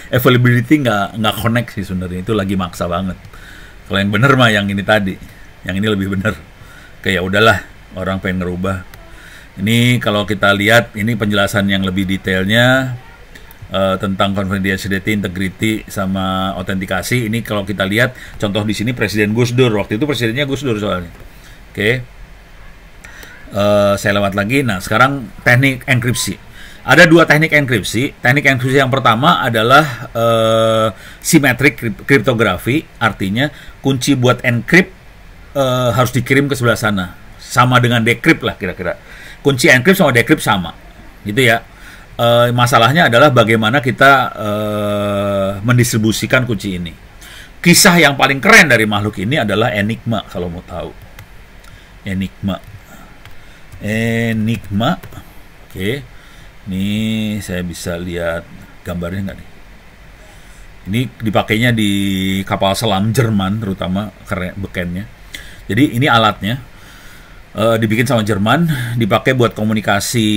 Availability nggak connect sih sebenarnya, itu lagi maksa banget. Kalau yang bener mah yang ini tadi, yang ini lebih bener. Kayak udahlah, orang pengen ngerubah. Ini kalau kita lihat ini penjelasan yang lebih detailnya tentang confidentiality, integrity, sama autentikasi. Ini kalau kita lihat contoh di sini Presiden Gus Dur, waktu itu presidennya Gus Dur soalnya. Oke. Saya lewat lagi. Nah, sekarang teknik enkripsi. Ada dua teknik enkripsi. Teknik enkripsi yang pertama adalah symmetric cryptography, artinya kunci buat encrypt harus dikirim ke sebelah sana. Sama dengan decrypt lah kira-kira. Kunci encrypt sama decrypt sama, gitu ya. Masalahnya adalah bagaimana kita mendistribusikan kunci ini. Kisah yang paling keren dari makhluk ini adalah Enigma, kalau mau tahu. Enigma. Oke. Ini saya bisa lihat gambarnya nggak nih? Ini dipakainya di kapal selam Jerman terutama, keren bekennya. Jadi ini alatnya dibikin sama Jerman, dipakai buat komunikasi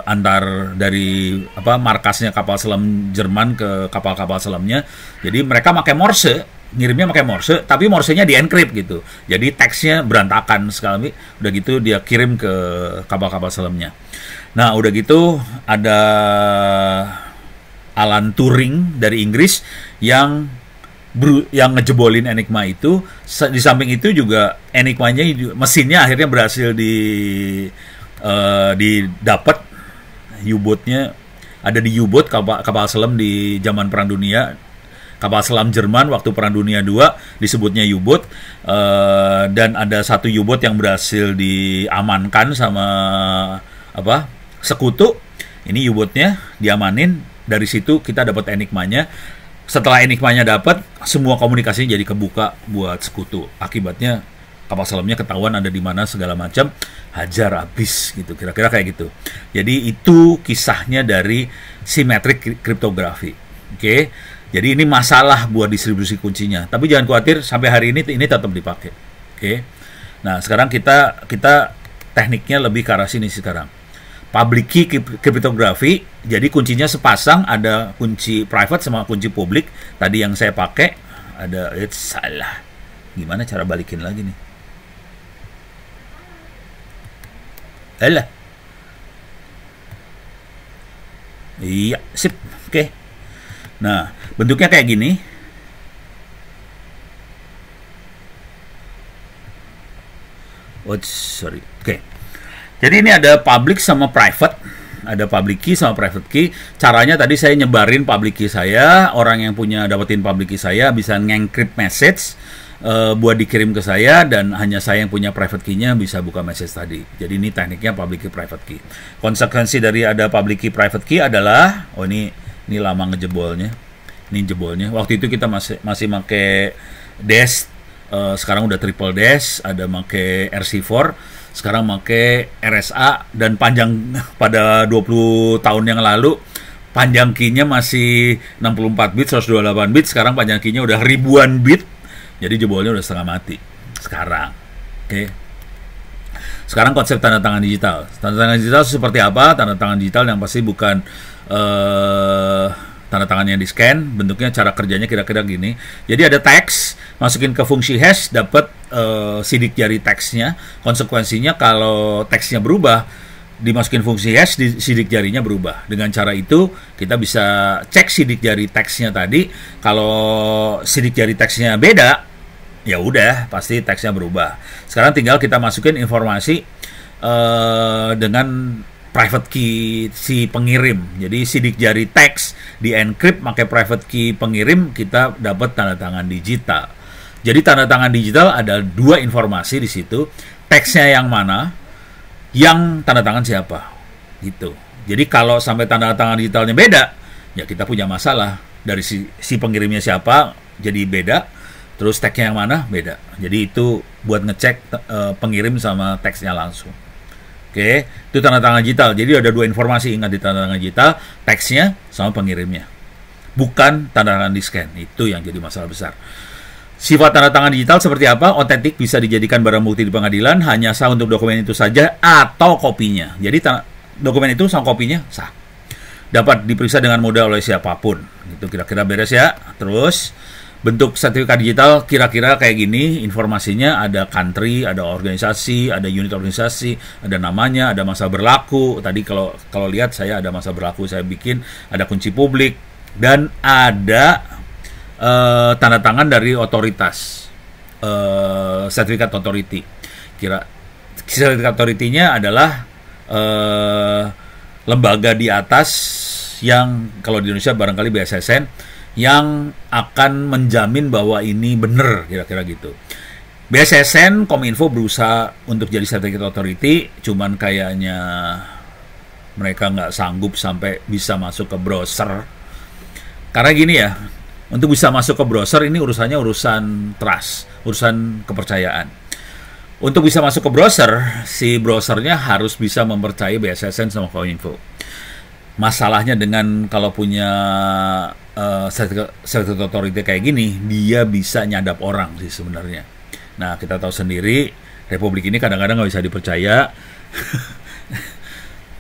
antar dari markasnya kapal selam Jerman ke kapal-kapal selamnya. Jadi mereka pakai Morse, ngirimnya pakai Morse, tapi Morse-nya di-encrypt gitu. Jadi teksnya berantakan sekali. Udah gitu dia kirim ke kapal-kapal selamnya. Nah, udah gitu ada Alan Turing dari Inggris yang ngejebolin Enigma itu. Di samping itu juga Enigmanya, mesinnya akhirnya berhasil didapat. U-boatnya ada di U-boat, kapal selam di zaman Perang Dunia. Kapal selam Jerman waktu Perang Dunia II disebutnya U-boat, dan ada satu U-boat yang berhasil diamankan sama sekutu. Ini U-boatnya diamanin, dari situ kita dapat Enigmanya. Setelah Enigmanya dapat, semua komunikasi jadi kebuka buat sekutu. Akibatnya kapal selamnya ketahuan ada di mana segala macam, hajar habis gitu, kira-kira kayak gitu. Jadi itu kisahnya dari symmetric cryptography. Oke. Jadi ini masalah buat distribusi kuncinya. Tapi jangan khawatir, sampai hari ini tetap dipakai. Oke. Nah, sekarang kita tekniknya lebih ke arah sini sekarang. Public key cryptography. Jadi kuncinya sepasang, ada kunci private sama kunci publik. Tadi yang saya pakai ada salah. Gimana cara balikin lagi nih? Alah. Iya, sip. Oke. Nah, bentuknya kayak gini. Oh, sorry. Oke. Jadi ini ada public sama private. Ada public key sama private key. Caranya tadi saya nyebarin public key saya. Orang yang punya dapetin public key saya bisa nge-encrypt message buat dikirim ke saya, dan hanya saya yang punya private key-nya bisa buka message tadi. Jadi ini tekniknya public key private key. Konsekuensi dari ada public key private key adalah, oh ini lama ngejebolnya. Ini jebolnya. Waktu itu kita masih pakai sekarang udah triple dash, ada make RC4, sekarang make RSA, dan panjang pada 20 tahun yang lalu panjang key-nya masih 64 bit, 128 bit, sekarang panjang key-nya udah ribuan bit. Jadi jebolnya udah setengah mati sekarang. Oke. Sekarang konsep tanda tangan digital. Tanda tangan digital seperti apa? Tanda tangan digital yang pasti bukan tanda tangannya di scan, bentuknya cara kerjanya kira-kira gini. Jadi ada teks, masukin ke fungsi hash, dapat sidik jari teksnya. Konsekuensinya kalau teksnya berubah, dimasukin fungsi hash, sidik jarinya berubah. Dengan cara itu kita bisa cek sidik jari teksnya tadi. Kalau sidik jari teksnya beda, ya udah pasti teksnya berubah. Sekarang tinggal kita masukin informasi dengan private key si pengirim. Jadi sidik jari teks di encrypt pakai private key pengirim, kita dapat tanda tangan digital. Jadi tanda tangan digital ada dua informasi di situ. Teksnya yang mana, yang tanda tangan siapa, gitu. Jadi kalau sampai tanda tangan digitalnya beda, ya kita punya masalah. Dari si pengirimnya siapa jadi beda, terus teksnya yang mana beda. Jadi itu buat ngecek pengirim sama teksnya langsung. Oke, itu tanda tangan digital. Jadi ada dua informasi, ingat di tanda tangan digital, teksnya sama pengirimnya. Bukan tanda tangan di scan. Itu yang jadi masalah besar. Sifat tanda tangan digital seperti apa? Otentik, bisa dijadikan barang bukti di pengadilan, hanya sah untuk dokumen itu saja atau kopinya. Jadi dokumen itu sama kopinya sah. Dapat diperiksa dengan mudah oleh siapapun. Itu kira-kira beres ya. Terus bentuk sertifikat digital kira-kira kayak gini, informasinya ada country, ada organisasi, ada unit organisasi, ada namanya, ada masa berlaku. Tadi kalau lihat saya ada masa berlaku, saya bikin, ada kunci publik, dan ada tanda tangan dari otoritas, sertifikat authority. Sertifikat authority-nya adalah lembaga di atas yang kalau di Indonesia barangkali BSSN, yang akan menjamin bahwa ini benar, kira-kira gitu. BSSN, Kominfo berusaha untuk jadi certificate authority, cuman kayaknya mereka nggak sanggup sampai bisa masuk ke browser. Karena gini ya, untuk bisa masuk ke browser ini urusannya urusan trust, urusan kepercayaan. Untuk bisa masuk ke browser, si browsernya harus bisa mempercayai BSSN sama Kominfo. Masalahnya dengan kalau punya certificate authority kayak gini, dia bisa nyadap orang sih sebenarnya. Nah, kita tahu sendiri Republik ini kadang-kadang nggak bisa dipercaya.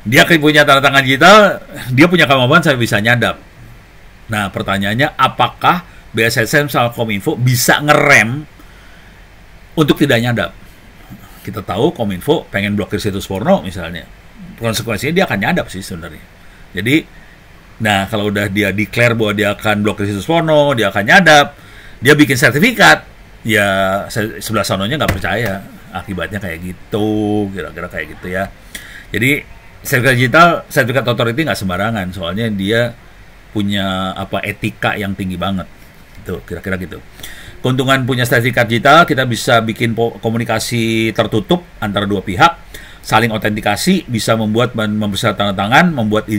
Dia punya tanda tangan digital, dia punya kemampuan saya bisa nyadap. Nah, pertanyaannya apakah BSSN sama Kominfo bisa ngerem untuk tidak nyadap? Kita tahu Kominfo pengen blokir situs porno misalnya. Konsekuensinya dia akan nyadap sih sebenarnya. Jadi, nah kalau udah dia declare bahwa dia akan blokir situs porno, dia akan nyadap, dia bikin sertifikat, ya sebelah sononya nggak percaya. Akibatnya kayak gitu, kira-kira kayak gitu ya. Jadi sertifikat digital, sertifikat authority nggak sembarangan, soalnya dia punya etika yang tinggi banget. Itu kira-kira gitu. Keuntungan punya sertifikat digital, kita bisa bikin komunikasi tertutup antara dua pihak, saling autentikasi, bisa membuat membesar tanda tangan, membuat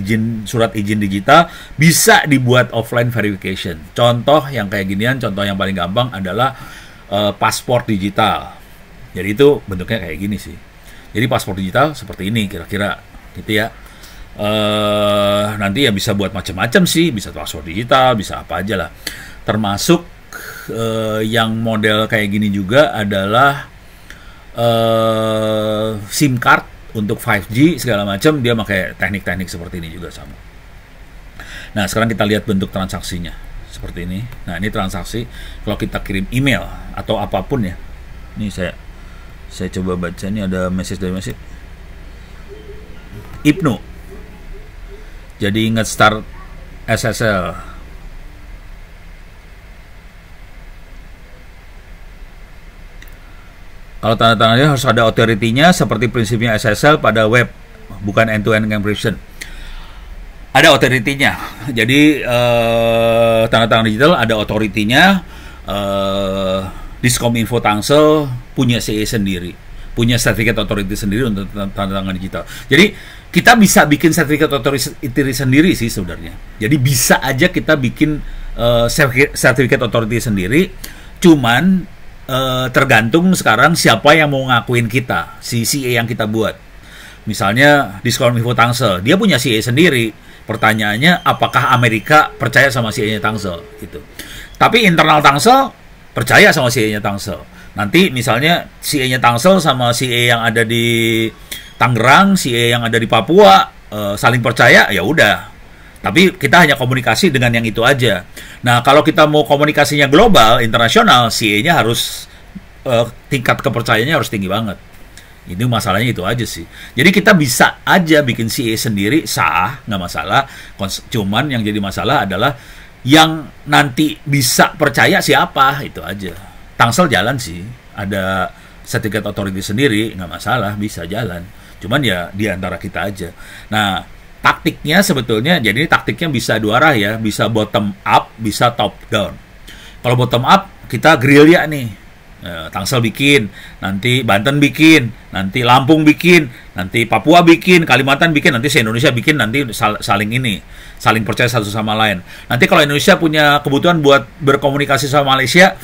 surat izin digital, bisa dibuat offline verification. Contoh yang kayak ginian, contoh yang paling gampang adalah paspor digital. Jadi itu bentuknya kayak gini sih. Jadi paspor digital seperti ini kira-kira gitu ya. Nanti ya bisa buat macam-macam sih, bisa paspor digital, bisa apa aja lah. Termasuk yang model kayak gini juga adalah SIM card untuk 5G segala macam, dia pakai teknik-teknik seperti ini juga sama. Nah, sekarang kita lihat bentuk transaksinya seperti ini. Nah, ini transaksi kalau kita kirim email atau apapun ya. Ini saya coba baca, ini ada message dari message. Ibnu. Jadi ingat start SSL. Kalau tanda tangannya harus ada authority-nya seperti prinsipnya SSL pada web, bukan end-to-end encryption. Ada authority-nya. Jadi tanda tangan digital ada authority-nya. Diskominfo Tangsel punya CE sendiri, punya certificate authority sendiri untuk tanda tangan digital. Jadi kita bisa bikin certificate authority sendiri sih sebenarnya. Jadi bisa aja kita bikin certificate authority sendiri. Cuman tergantung sekarang siapa yang mau ngakuin kita, si CA yang kita buat. Misalnya Diskominfo Tangsel, dia punya CA sendiri. Pertanyaannya, apakah Amerika percaya sama CA-nya Tangsel? Gitu. Tapi internal Tangsel percaya sama CA-nya Tangsel. Nanti misalnya CA-nya Tangsel sama CA yang ada di Tangerang, CA yang ada di Papua saling percaya, ya udah. Tapi kita hanya komunikasi dengan yang itu aja. Nah, kalau kita mau komunikasinya global, internasional, CA-nya harus tingkat kepercayaannya harus tinggi banget. Ini masalahnya itu aja sih. Jadi kita bisa aja bikin CA sendiri, sah, nggak masalah. Cuman yang jadi masalah adalah yang nanti bisa percaya siapa, itu aja. Tangsel jalan sih, ada sertifikat authority sendiri, nggak masalah, bisa jalan. Cuman ya di antara kita aja. Nah, taktiknya sebetulnya, jadi ini taktiknya bisa dua arah ya, bisa bottom up, bisa top down. Kalau bottom up, kita gerilya nih. Tangsel bikin, nanti Banten bikin, nanti Lampung bikin, nanti Papua bikin, Kalimantan bikin, nanti se-Indonesia bikin, nanti saling percaya satu sama lain. Nanti kalau Indonesia punya kebutuhan buat berkomunikasi sama Malaysia,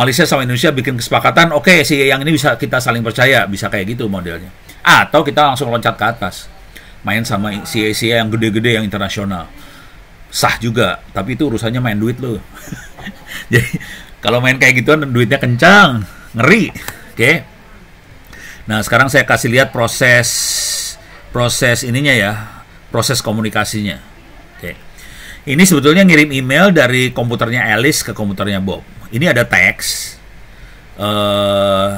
Malaysia sama Indonesia bikin kesepakatan, oke, si yang ini bisa kita saling percaya, bisa kayak gitu modelnya. Atau kita langsung loncat ke atas, main sama CA yang gede-gede yang internasional, sah juga, tapi itu urusannya main duit loh. Jadi kalau main kayak gituan duitnya kencang, ngeri. Oke. Nah, sekarang saya kasih lihat proses ininya ya, proses komunikasinya. Oke. Ini sebetulnya ngirim email dari komputernya Alice ke komputernya Bob. Ini ada teks.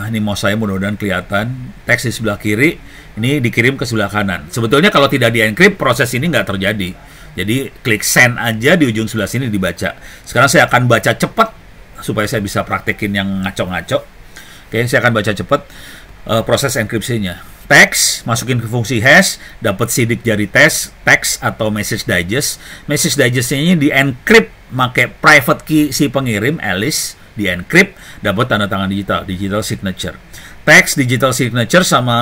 Ini mau saya mudah-mudahan kelihatan. Teks di sebelah kiri, ini dikirim ke sebelah kanan. Sebetulnya kalau tidak di-encrypt, proses ini nggak terjadi. Jadi klik send aja di ujung sebelah sini dibaca. Sekarang saya akan baca cepat supaya saya bisa praktekin yang ngaco-ngaco. Oke, saya akan baca cepat proses enkripsinya. Teks, masukin ke fungsi hash, dapat sidik jari teks atau message digest. Message digestnya ini di-encrypt pakai private key si pengirim, Alice, di-encrypt, dapat tanda tangan digital signature. Teks, digital signature sama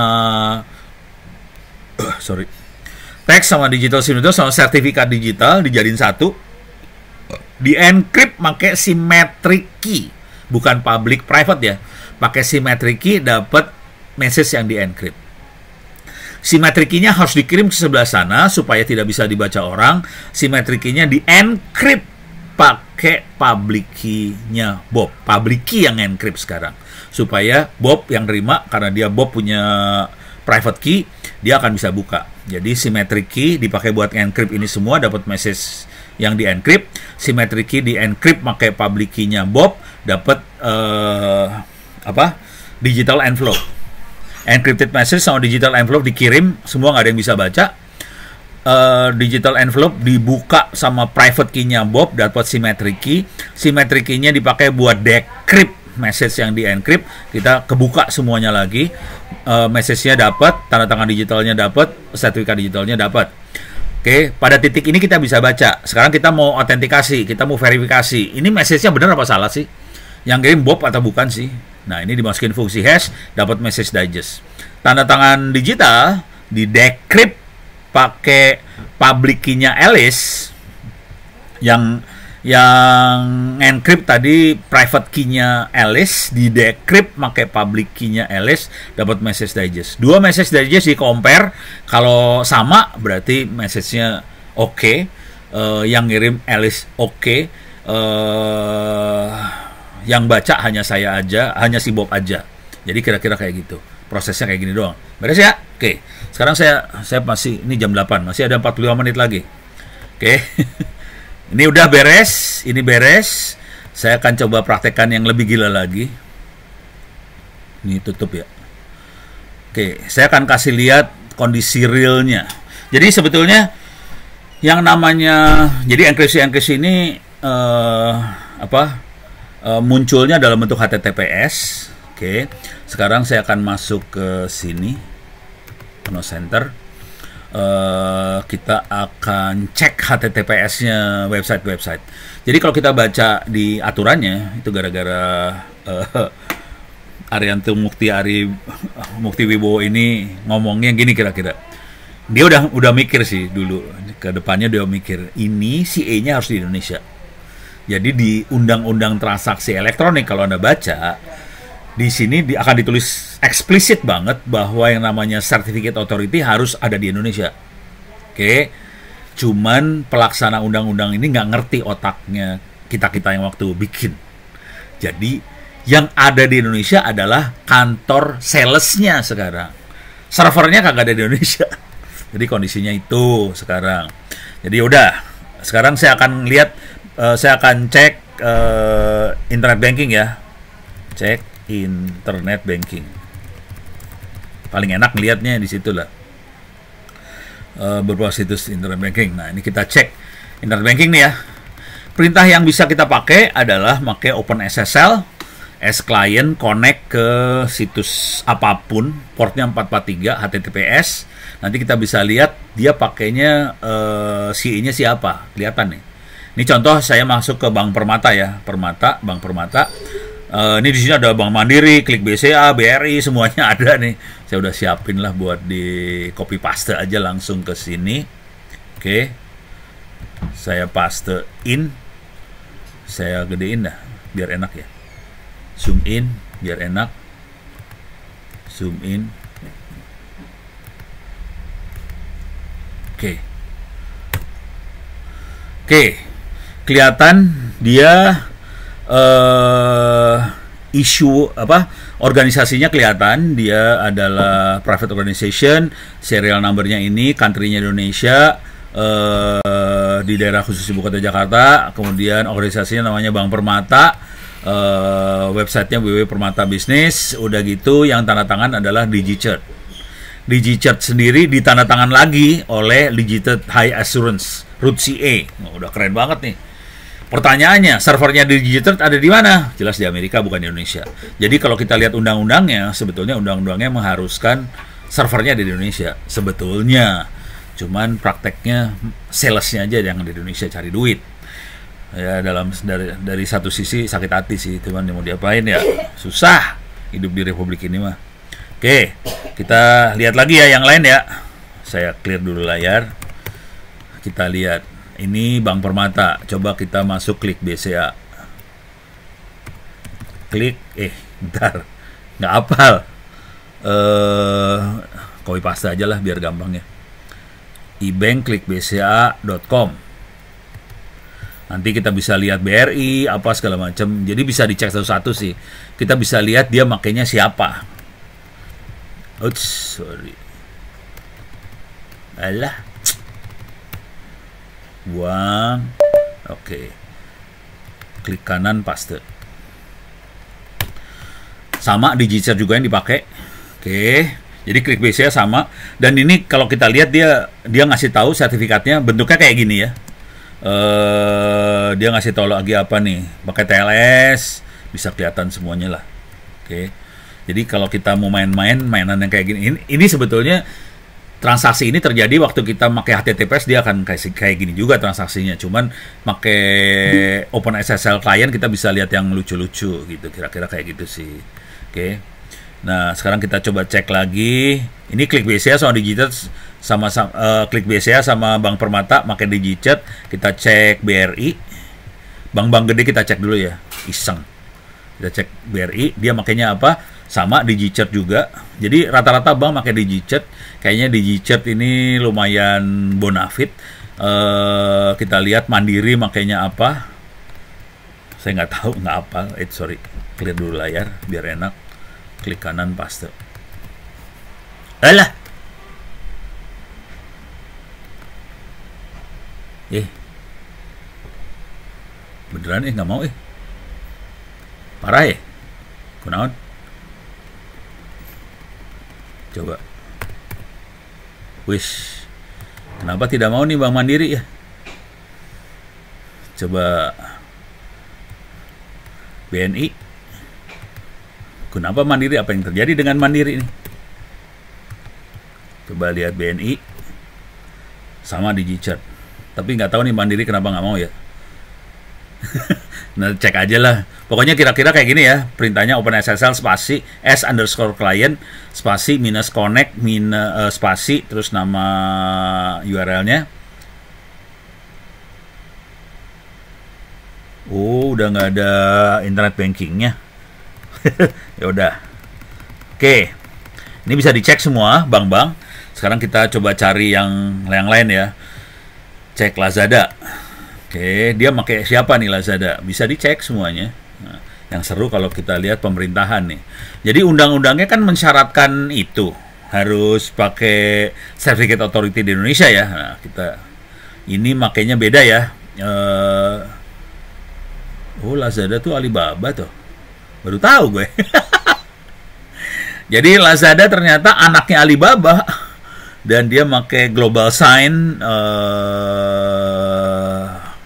teks sama digital signature sama sertifikat digital dijadiin satu. Di-encrypt pakai symmetric key, bukan public private ya. Pakai symmetric key dapat message yang di-encrypt. Symmetric key-nya harus dikirim ke sebelah sana supaya tidak bisa dibaca orang. Symmetric key-nya di-encrypt pakai public key-nya Bob. Public key yang encrypt sekarang. Supaya Bob yang terima, karena dia Bob punya private key, dia akan bisa buka. Jadi symmetric key dipakai buat encrypt ini semua, dapat message yang di-encrypt. Symmetric key di-encrypt pakai public key-nya Bob, dapat digital envelope. Encrypted message sama digital envelope dikirim, semua nggak ada yang bisa baca. Digital envelope dibuka sama private key-nya Bob, dapat symmetric key. Symmetric key-nya dipakai buat decrypt message yang di-encrypt, kita kebuka semuanya lagi. Message-nya dapat, tanda tangan digitalnya dapat, sertifikat digitalnya dapat. Oke, pada titik ini kita bisa baca. Sekarang kita mau autentikasi, kita mau verifikasi. Ini message-nya benar apa salah sih? Yang kirim Bob atau bukan sih? Nah, ini dimasukin fungsi hash, dapat message digest. Tanda tangan digital di-decrypt pakai public key-nya Alice, yang encrypt tadi private key-nya Alice, di-decrypt pakai public key-nya Alice, dapat message digest. Dua message digest di-compare, kalau sama berarti message-nya oke. Yang ngirim Alice oke. Yang baca hanya saya aja, hanya si Bob aja. Jadi kira-kira kayak gitu. Prosesnya kayak gini doang. Beres ya? Oke. Sekarang saya masih, ini jam 8, masih ada 45 menit lagi. Oke. Ini udah beres, ini beres. Saya akan coba praktekkan yang lebih gila lagi. Ini tutup ya. Oke, saya akan kasih lihat kondisi realnya. Jadi sebetulnya yang namanya, jadi enkripsi ini munculnya dalam bentuk HTTPS. Oke, sekarang saya akan masuk ke sini, no center. Kita akan cek HTTPS-nya website-website. Jadi kalau kita baca di aturannya, itu gara-gara Arianto Mukti Wibowo ini ngomongnya gini kira-kira. Dia udah mikir sih dulu, ke depannya dia mikir, ini si E-nya harus di Indonesia. Jadi di Undang-Undang Transaksi Elektronik kalau Anda baca, Di sini akan ditulis eksplisit banget bahwa yang namanya Certificate Authority harus ada di Indonesia. Oke, cuman pelaksana undang-undang ini nggak ngerti otaknya kita-kita yang waktu bikin. Jadi yang ada di Indonesia adalah kantor salesnya sekarang. Servernya kagak ada di Indonesia. Jadi kondisinya itu sekarang. Jadi udah, sekarang saya akan lihat, saya akan cek internet banking ya. Cek internet banking. Paling enak lihatnya di situ lah. Beberapa situs internet banking. Nah, ini kita cek internet banking nih ya. Perintah yang bisa kita pakai adalah pakai OpenSSL as client, connect ke situs apapun, portnya 443 HTTPS. Nanti kita bisa lihat dia pakainya CE-nya siapa, kelihatan nih. Ini contoh saya masuk ke Bank Permata ya, Bank Permata. Ini di sini ada Bank Mandiri, Klik BCA, BRI, semuanya ada nih. Saya udah siapin lah buat di copy paste aja langsung ke sini. Oke. Saya paste in. Saya gedein dah biar enak ya. Zoom in biar enak. Zoom in. Oke. Kelihatan dia isu apa, organisasinya kelihatan, dia adalah private organization, serial numbernya ini, country-nya Indonesia, di daerah khusus ibu kota Jakarta, kemudian organisasinya namanya Bank Permata, websitenya www.permata bisnis, udah gitu yang tanda tangan adalah DigiCert. DigiCert sendiri ditandatangan lagi oleh Digital High Assurance, Root CA. Udah keren banget nih. Pertanyaannya, servernya DigiCert ada di mana? Jelas di Amerika, bukan di Indonesia. Jadi kalau kita lihat undang-undangnya, sebetulnya undang-undangnya mengharuskan servernya di Indonesia. Sebetulnya. Cuman prakteknya salesnya aja yang di Indonesia cari duit. Ya dari satu sisi sakit hati sih, cuman mau diapain ya? Susah hidup di Republik ini mah. Oke, kita lihat lagi ya yang lain ya. Saya clear dulu layar. Kita lihat. Ini Bank Permata. Coba kita masuk Klik BCA. Klik, bentar. Nggak hafal. Copy paste aja lah biar gampang ya. ibank klikbca.com. Nanti kita bisa lihat BRI, apa segala macam. Jadi bisa dicek satu-satu sih. Kita bisa lihat dia makainya siapa. Oops, sorry. Alah. Buang. Oke. Klik kanan paste. Sama DigiCert juga yang dipakai. Oke. Jadi Klik BCA sama. Dan ini kalau kita lihat dia ngasih tahu sertifikatnya bentuknya kayak gini ya. Dia ngasih tahu lagi apa nih? Pakai TLS, bisa kelihatan semuanya lah. Oke. Jadi kalau kita mau main-main mainan yang kayak gini, ini sebetulnya transaksi ini terjadi waktu kita pakai HTTPS, dia akan kayak gini juga transaksinya. Cuman pakai OpenSSL client kita bisa lihat yang lucu-lucu gitu, kira-kira kayak gitu sih. Oke. Nah, sekarang kita coba cek lagi. Ini Klik BCA sama DigiCert sama Klik BCA sama Bank Permata pakai DigiCert. Kita cek BRI. Bank-bank gede kita cek dulu ya. Iseng. Kita cek BRI, dia makainya apa? Sama DigiCert juga. Jadi rata-rata bank pakai DigiCert. Kayaknya DigiCert ini lumayan bonafit. Kita lihat Mandiri makainya apa? Saya nggak tahu, nggak apa. Sorry, clear dulu layar biar enak. Klik kanan paste. Alah. Beneran nggak mau parah kunaon. Coba. Wish. Kenapa tidak mau nih Bank Mandiri ya? Coba BNI. Kenapa Mandiri? Apa yang terjadi dengan Mandiri ini? Coba lihat BNI. Sama DigiCert. Tapi nggak tahu nih Mandiri kenapa nggak mau ya. Nah, cek aja lah. Pokoknya kira-kira kayak gini ya. Perintahnya OpenSSL spasi s_client spasi minus connect minus spasi terus nama URL-nya. Oh, udah nggak ada internet bankingnya. Ya udah. Oke. Ini bisa dicek semua, Bang. Sekarang kita coba cari yang lain ya. Cek Lazada. Oke, dia pakai siapa nih Lazada? Bisa dicek semuanya. Nah, yang seru kalau kita lihat pemerintahan nih. Jadi undang-undangnya kan mensyaratkan itu harus pakai Certificate Authority di Indonesia ya. Nah, kita ini makanya beda ya. Oh, Lazada tuh Alibaba tuh. Baru tahu gue. Jadi Lazada ternyata anaknya Alibaba dan dia pakai global sign.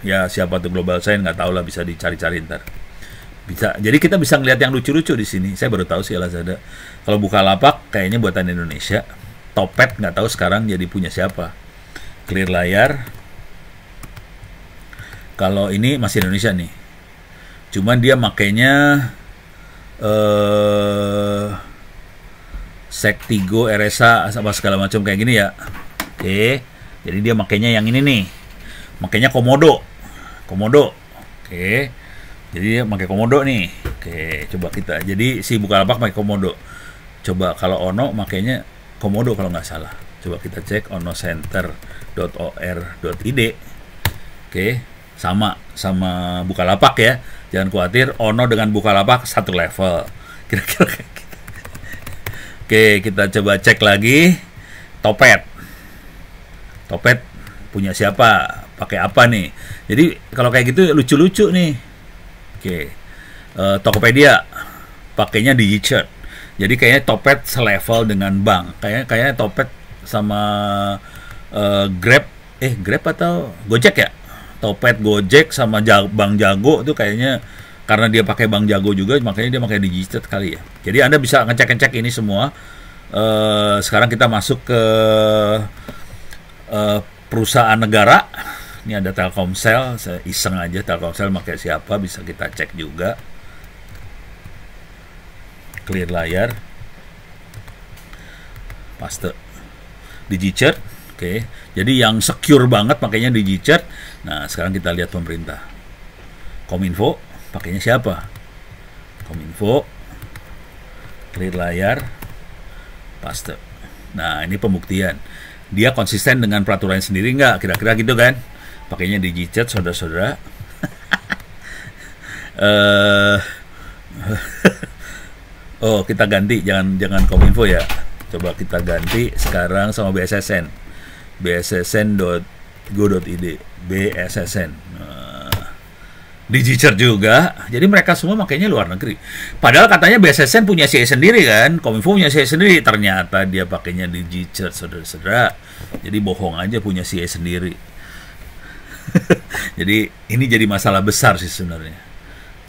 Ya siapa tuh global sign nggak tahu lah, bisa dicari-cari ntar. Bisa. Jadi kita bisa ngeliat yang lucu-lucu di sini. Saya baru tahu sih Lazada. Kalau Bukalapak kayaknya buatan Indonesia. Topet nggak tahu sekarang jadi punya siapa. Clear layar. Kalau ini masih Indonesia nih. Cuman dia makainya Sektigo, RSA, apa segala macam kayak gini ya. Oke. Jadi dia makainya yang ini nih. Makainya Komodo. Oke. Jadi dia pakai Komodo nih. Oke, coba kita. Jadi si Bukalapak pakai Komodo. Coba kalau Ono makainya Komodo kalau nggak salah. Coba kita cek onocenter.or.id. Oke. Sama Bukalapak ya. Jangan khawatir, Ono dengan Bukalapak satu level. Kira-kira kayak gitu. Oke, kita coba cek lagi. Topet punya siapa? Pakai apa nih? Jadi kalau kayak gitu lucu-lucu nih. Oke. Tokopedia pakainya Digichart. Jadi kayaknya Topet selevel dengan bank. Kayaknya Topet sama Grab atau Gojek ya? Topet, Gojek sama Bank Jago tuh kayaknya karena dia pakai Bank Jago juga, makanya dia pakai Digichart kali ya. Jadi Anda bisa ngecek ini semua. Sekarang kita masuk ke perusahaan negara. Ini ada Telkomsel, saya iseng aja Telkomsel pakai siapa, bisa kita cek juga. Clear layar. Paste. Digichart. Oke. Jadi yang secure banget pakainya Digichart. Nah, sekarang kita lihat pemerintah. Kominfo pakainya siapa? Kominfo. Clear layar. Paste. Nah, ini pembuktian. Dia konsisten dengan peraturan sendiri nggak? Kira-kira gitu kan? Pakainya Digichart, saudara-saudara. Oh, kita ganti, jangan Kominfo ya. Coba kita ganti sekarang sama BSSN. bssn.go.id. BSSN. Digichart juga. Jadi mereka semua makanya luar negeri. Padahal katanya BSSN punya CE sendiri kan, Kominfo punya CE sendiri. Ternyata dia pakainya Digichart, saudara-saudara. Jadi bohong aja punya CE sendiri. Jadi ini jadi masalah besar sih sebenarnya.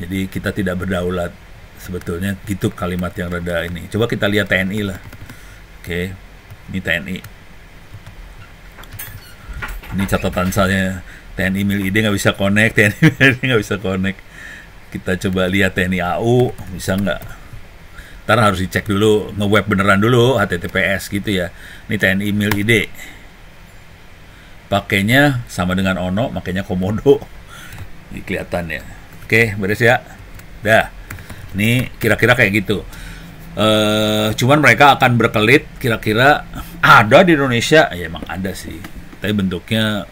Jadi kita tidak berdaulat sebetulnya, gitu kalimat yang rada ini. Coba kita lihat TNI lah. Oke, ini TNI. Ini catatan saya. TNI Mil ID nggak bisa connect, TNI Mil ID nggak bisa connect. Kita coba lihat TNI AU, bisa nggak? Ntar harus dicek dulu, nge-web beneran dulu, HTTPS gitu ya. Ini TNI Mil ID. Pakainya sama dengan Ono, makanya Komodo. Ini kelihatan ya. Oke, beres ya. Dah. Ini kira-kira kayak gitu. Cuman mereka akan berkelit, kira-kira ada di Indonesia. Ya emang ada sih. Tapi bentuknya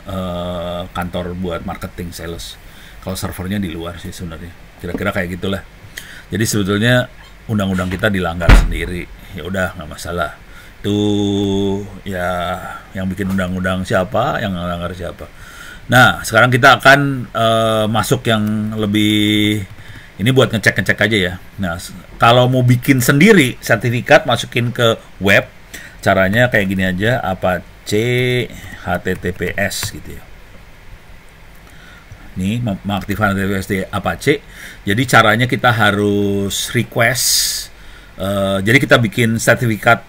kantor buat marketing, sales. Kalau servernya di luar sih sebenarnya. Kira-kira kayak gitulah. Jadi sebetulnya undang-undang kita dilanggar sendiri. Ya udah, nggak masalah. Itu ya yang bikin undang-undang siapa, yang melanggar siapa. Nah, sekarang kita akan masuk yang lebih, ini buat ngecek-ngecek aja ya. Nah, kalau mau bikin sendiri sertifikat, masukin ke web, caranya kayak gini aja, Apache HTTPS gitu ya. Ini mengaktifkan HTTPS di Apache. Jadi caranya kita harus request. Jadi kita bikin sertifikat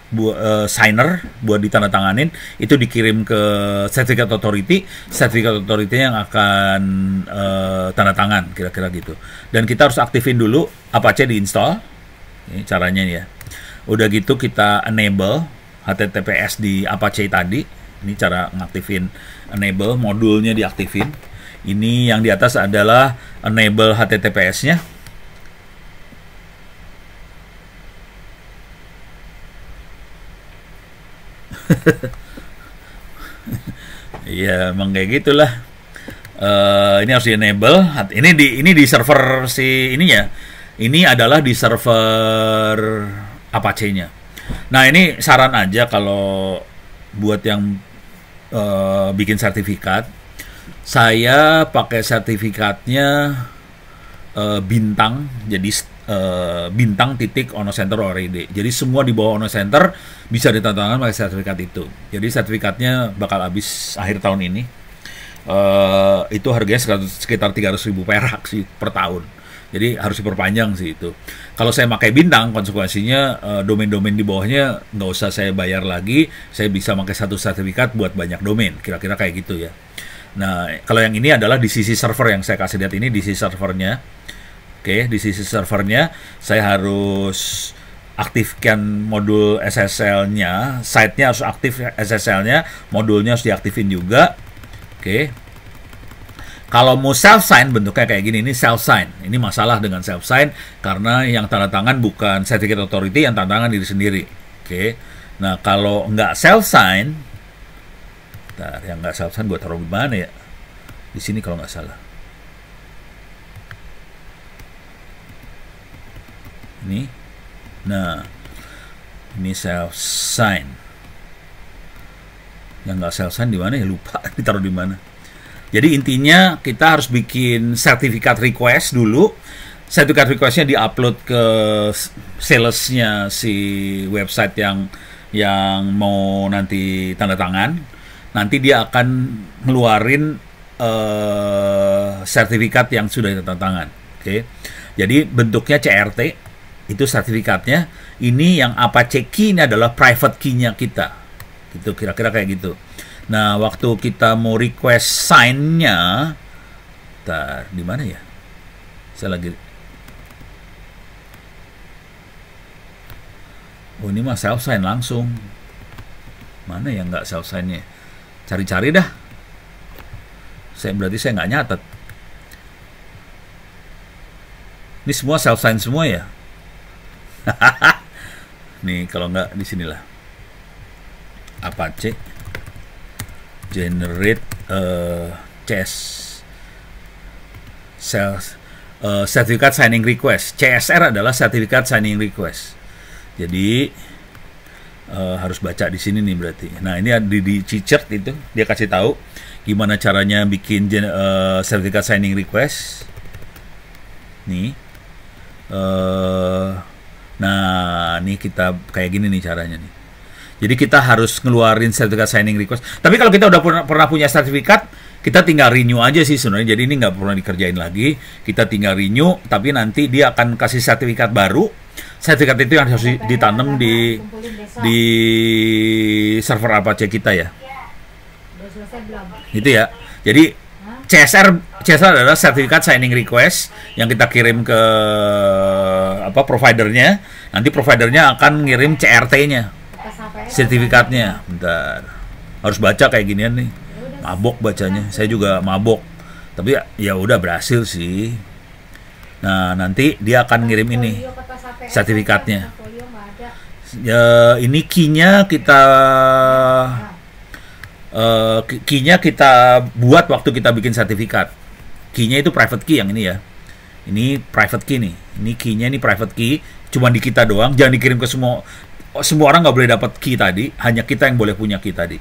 signer buat ditandatanganin, itu dikirim ke Certificate Authority, Certificate Authority yang akan tanda tangan, kira-kira gitu. Dan kita harus aktifin dulu Apache diinstal. Ini caranya ya. Udah gitu kita enable HTTPS di Apache tadi. Ini cara ngaktifin enable, modulnya diaktifin. Ini yang di atas adalah enable HTTPS-nya. Iya, emang kayak gitulah. Ini harus di enable. Ini di server si ini ya. Ini adalah di server Apache-nya. Nah, ini saran aja kalau buat yang bikin sertifikat. Saya pakai sertifikatnya bintang, jadi bintang titik Ono Center ORID. Jadi semua di bawah Ono Center bisa ditandatangan pakai sertifikat itu. Jadi sertifikatnya bakal habis akhir tahun ini. Itu harganya sekitar 300.000 perak sih per tahun. Jadi harus diperpanjang sih itu. Kalau saya pakai bintang, konsekuensinya domain-domain di bawahnya nggak usah saya bayar lagi. Saya bisa pakai satu sertifikat buat banyak domain. Kira-kira kayak gitu ya. Nah, kalau yang ini adalah di sisi server yang saya kasih lihat ini di sisi servernya. Oke, di sisi servernya saya harus aktifkan modul SSL-nya, site-nya harus aktif SSL-nya, modulnya harus diaktifin juga. Oke. Kalau mau self-sign bentuknya kayak gini, ini self-sign. Ini masalah dengan self-sign karena yang tanda tangan bukan certificate authority, yang tanda tangan diri sendiri. Oke. Nah, kalau nggak self-sign, yang nggak self-sign gue taruh di mana ya? Di sini kalau nggak salah. Ini. Nah, ini self-sign. Yang nggak self-sign di mana ya? Lupa ditaruh di mana. Jadi intinya kita harus bikin sertifikat request dulu. Sertifikat requestnya diupload ke salesnya si website yang mau nanti tanda tangan. Nanti dia akan ngeluarin sertifikat yang sudah tanda tangan. Oke. Jadi bentuknya CRT itu sertifikatnya. Ini yang Apache key ini adalah private key-nya kita. Gitu kira-kira kayak gitu. Nah, waktu kita mau request sign-nya, di mana ya? Saya lagi. Oh, ini mah self sign langsung. Mana yang nggak self sign-nya? Cari-cari dah. Berarti saya nggak nyatet. Ini semua self sign semua ya? Nih, kalau nggak di sinilah. Apache generate CS certificate signing request. CSR adalah certificate signing request. Jadi harus baca di sini nih berarti. Nah, ini di chart itu dia kasih tahu gimana caranya bikin certificate signing request. Nih. Nah, ini kita kayak gini nih caranya nih. Jadi kita harus ngeluarin sertifikat signing request. Tapi kalau kita udah pernah punya sertifikat, kita tinggal renew aja sih sebenarnya. Jadi ini nggak pernah dikerjain lagi. Kita tinggal renew, tapi nanti dia akan kasih sertifikat baru. Sertifikat itu yang harus ditanam di server Apache kita ya. Itu ya. Jadi CSR adalah sertifikat signing request yang kita kirim ke providernya. Nanti providernya akan ngirim CRT-nya. Sertifikatnya. Bentar. Harus baca kayak ginian nih. Mabok bacanya. Saya juga mabok. Tapi ya udah berhasil sih. Nah, nanti dia akan ngirim ini sertifikatnya. Ya, ini key-nya kita buat waktu kita bikin sertifikat. Key-nya itu private key yang ini ya. Ini private key nih. Ini key-nya ini private key. Cuma di kita doang. Jangan dikirim ke semua orang nggak boleh dapat key tadi, hanya kita yang boleh punya key tadi.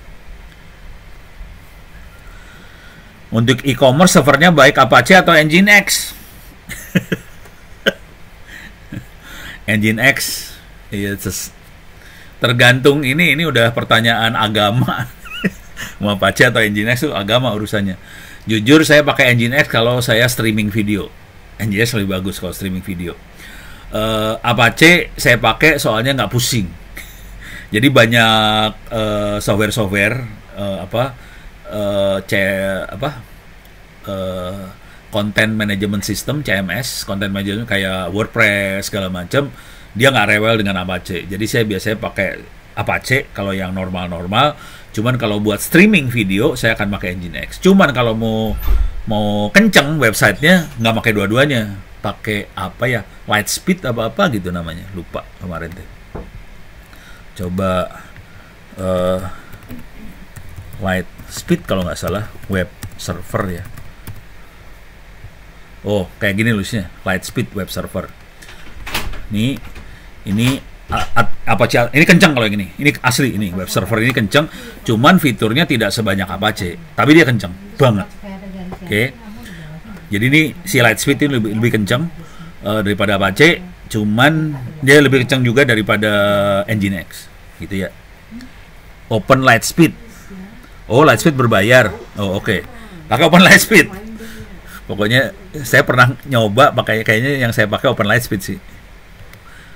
Untuk e-commerce servernya baik Apache atau Nginx? Nginx, iya, tergantung ini udah pertanyaan agama. Mau Apache atau Nginx itu agama urusannya. Jujur saya pakai Nginx kalau saya streaming video. Nginx lebih bagus kalau streaming video. Apache saya pakai soalnya nggak pusing. Jadi banyak software content management system CMS, content management kayak WordPress segala macam, dia nggak rewel dengan Apache. Jadi saya biasanya pakai Apache kalau yang normal-normal. Cuman kalau buat streaming video saya akan pakai Nginx. Cuman kalau mau kenceng websitenya nggak pakai dua-duanya, pakai Lightspeed apa gitu namanya, lupa kemarin deh. Coba eh, Light Speed kalau nggak salah, web server ya. Oh, kayak gini tulisnya, Light Speed web server. Ini Apache, ini kencang kalau yang ini. Ini asli, ini web server ini kencang, cuman fiturnya tidak sebanyak Apache, tapi dia kencang banget. Oke. Jadi ini si Lightspeed ini lebih kencang daripada Apache, cuman dia lebih kencang juga daripada Nginx, gitu ya. Open Lightspeed. Oh, Lightspeed berbayar. Oh, oke. Pakai Open Lightspeed. Pokoknya saya pernah nyoba pakai, kayaknya yang saya pakai Open Lightspeed sih.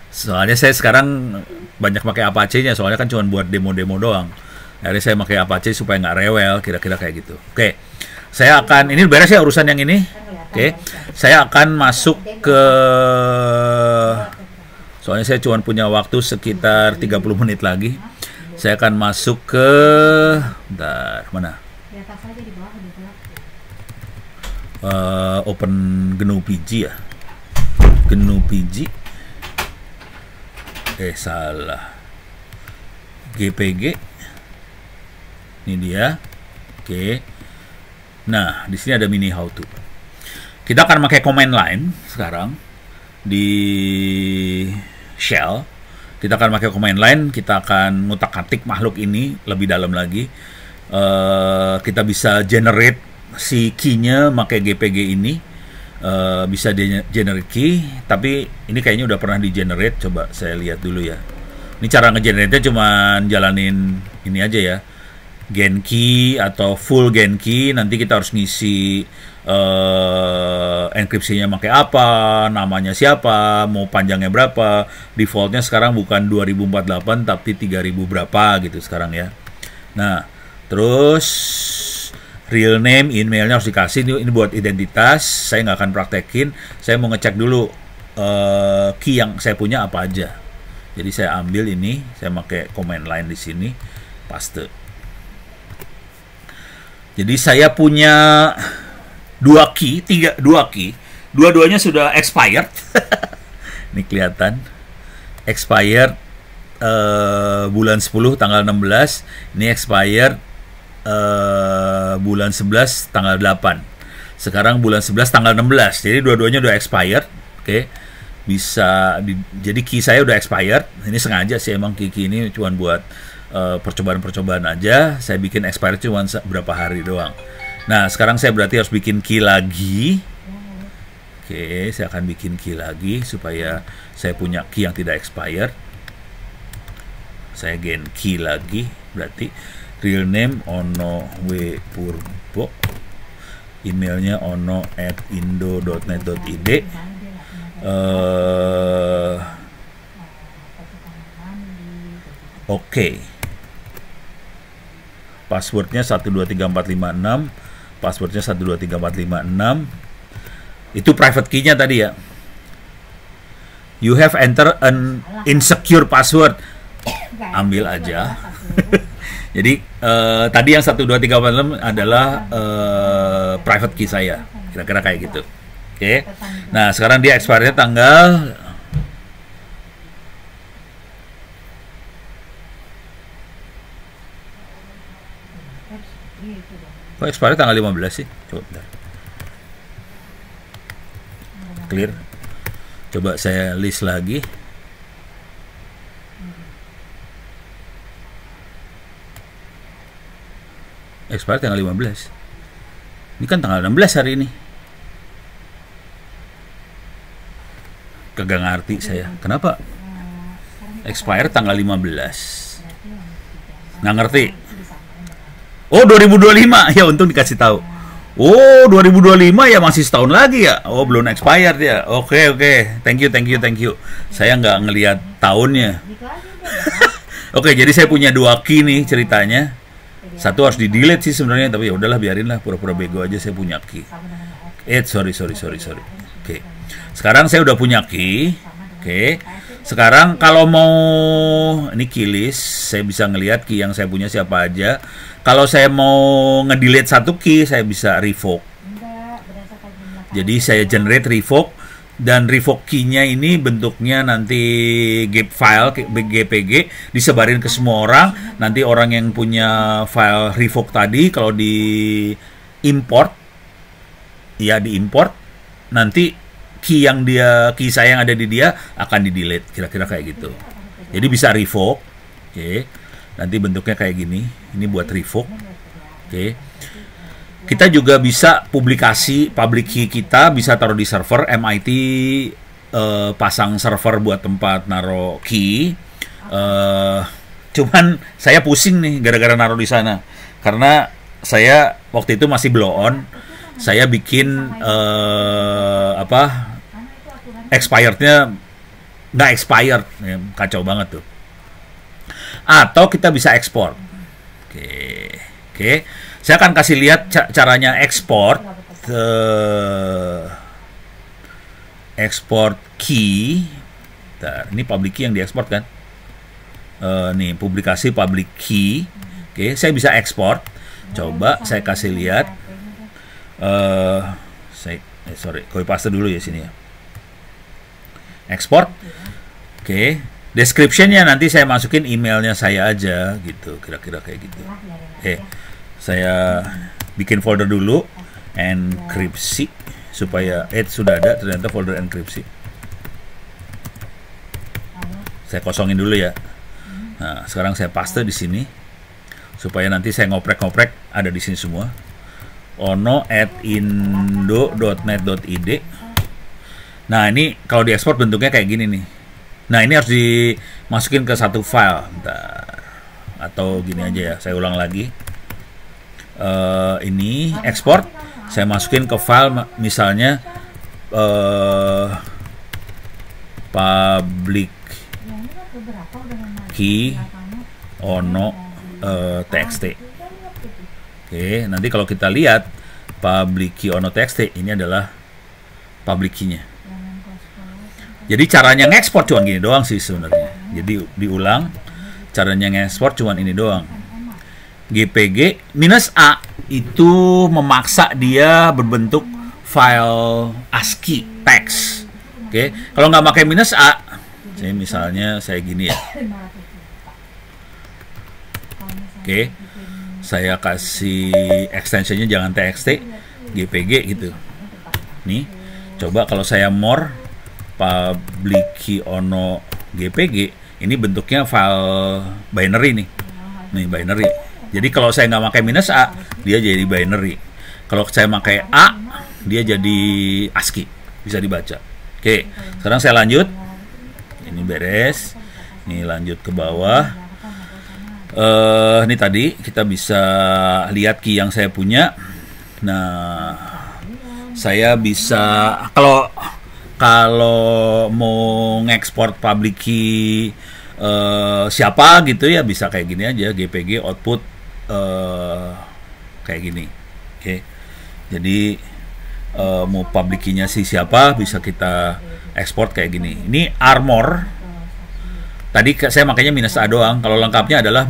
Soalnya saya sekarang banyak pakai Apache-nya, soalnya kan cuma buat demo-demo doang. Jadi saya pakai Apache supaya nggak rewel, kira-kira kayak gitu. Oke, saya akan, ini beres ya urusan yang ini. Oke, saya akan masuk ke, soalnya saya cuma punya waktu sekitar 30 menit lagi. Saya akan masuk ke, bentar, mana? Open GNU PG ya. GNU PG. Salah. GPG. Ini dia. Oke. Nah, di sini ada mini how to. Kita akan pakai command line sekarang di shell. Kita akan pakai command line, kita akan ngutak-atik makhluk ini lebih dalam lagi. Kita bisa generate si key-nya pakai GPG ini. Bisa di generate key, tapi ini kayaknya udah pernah di generate. Coba saya lihat dulu ya. Ini cara ngegenerate-nya cuman jalanin ini aja ya, gen key atau full gen key. Nanti kita harus ngisi enkripsinya pakai apa, namanya siapa, mau panjangnya berapa. Defaultnya sekarang bukan 2048 tapi 3000 berapa gitu sekarang ya. Nah, terus real name, emailnya harus dikasih. Ini buat identitas. Saya nggak akan praktekin. Saya mau ngecek dulu key yang saya punya apa aja. Jadi saya ambil ini, saya pakai command line di sini, paste. Jadi saya punya dua key, dua-duanya sudah expired. Ini kelihatan expired bulan 10 tanggal 16. Ini expired bulan 11 tanggal 8. Sekarang bulan 11 tanggal 16. Jadi dua-duanya udah expired. Oke. Jadi key saya udah expired. Ini sengaja sih emang key ini cuma buat percobaan-percobaan aja. Saya bikin expired cuma berapa hari doang. Nah, sekarang saya berarti harus bikin key lagi. Oke, saya akan bikin key lagi supaya saya punya key yang tidak expired. Saya gain key lagi, berarti real name Ono W Purbo, emailnya ono@indo.net.id, oke. Passwordnya 123456, passwordnya 123456. Itu private key-nya tadi ya. You have entered an insecure password. Ambil aja. Jadi tadi yang 12346 adalah private key saya, kira-kira kayak gitu. Oke. Nah, sekarang dia expirednya tanggal expired tanggal 15 sih. Coba bentar. Clear. Coba saya list lagi. Expired tanggal 15. Ini kan tanggal 16 hari ini. Kagak ngerti saya. Kenapa expired tanggal 15? Nggak ngerti. Oh, 2025. Ya, untung dikasih tahu. Oh, 2025 ya, masih setahun lagi ya. Oh, belum expired ya. Oke. Thank you. Saya nggak ngelihat tahunnya. Oke, jadi saya punya dua key nih ceritanya. Satu harus di delete sih sebenarnya, tapi ya udahlah, biarin lah, pura-pura bego aja. Saya punya key. Sorry. Oke. Sekarang saya udah punya key. Oke. Sekarang kalau mau ini key list, saya bisa ngelihat key yang saya punya siapa aja. Kalau saya mau ngedelete satu key, saya bisa revoke. Jadi saya generate revoke. dan revoke key-nya ini bentuknya nanti GIF file GPG disebarin ke semua orang. Nanti orang yang punya file revoke tadi kalau di import nanti key saya yang ada di dia akan di delete, kira-kira kayak gitu. Jadi bisa revoke. Oke. Nanti bentuknya kayak gini. Ini buat revoke. Oke. Kita juga bisa publikasi public key kita bisa taruh di server. MIT pasang server buat tempat naruh key. Cuman saya pusing nih gara-gara naruh di sana. Karena saya waktu itu masih blow on. Saya bikin expirednya nggak expired, ya, kacau banget tuh. Atau kita bisa ekspor. Oke. Saya akan kasih lihat caranya ekspor ke export key. Bentar, ini public key yang diekspor kan? Nih publikasi public key. Oke, saya bisa ekspor. Coba saya kasih lihat. Copy paste dulu ya sini ya. Ekspor. Oke. Description-nya nanti saya masukin emailnya saya aja gitu, kira-kira kayak gitu. Saya bikin folder dulu enkripsi supaya sudah ada ternyata folder enkripsi. Saya kosongin dulu ya. Nah, sekarang saya paste di sini supaya nanti saya ngoprek-ngoprek ada di sini semua. ono@indo.net.id. Nah, ini kalau diekspor bentuknya kayak gini nih. Nah, ini harus dimasukin ke satu file. Bentar. Atau gini aja ya, saya ulang lagi. Ini ekspor, saya masukin ke file misalnya public key ono txt. Oke, nanti kalau kita lihat public key ono txt ini adalah public key-nya. Jadi caranya ngekspor cuma gini doang sih sebenarnya. Jadi diulang, caranya ngekspor cuma ini doang. GPG -A itu memaksa dia berbentuk file ASCII text. Oke, kalau nggak pakai -A, misalnya saya gini ya. Oke, saya kasih extensionnya jangan txt, GPG gitu. Nih, coba kalau saya more public key ono GPG, ini bentuknya file binary nih. Nih binary. Jadi kalau saya nggak pakai -A, dia jadi binary. Kalau saya pakai A, dia jadi ASCII, bisa dibaca. Oke, sekarang saya lanjut. Ini beres. Ini lanjut ke bawah. Ini tadi kita bisa lihat key yang saya punya. Nah, saya bisa kalau mau ngekspor public key siapa gitu ya bisa kayak gini aja, GPG output kayak gini. Oke. Jadi mau public key-nya siapa bisa kita ekspor kayak gini. Ini armor. Tadi saya makanya -A doang. Kalau lengkapnya adalah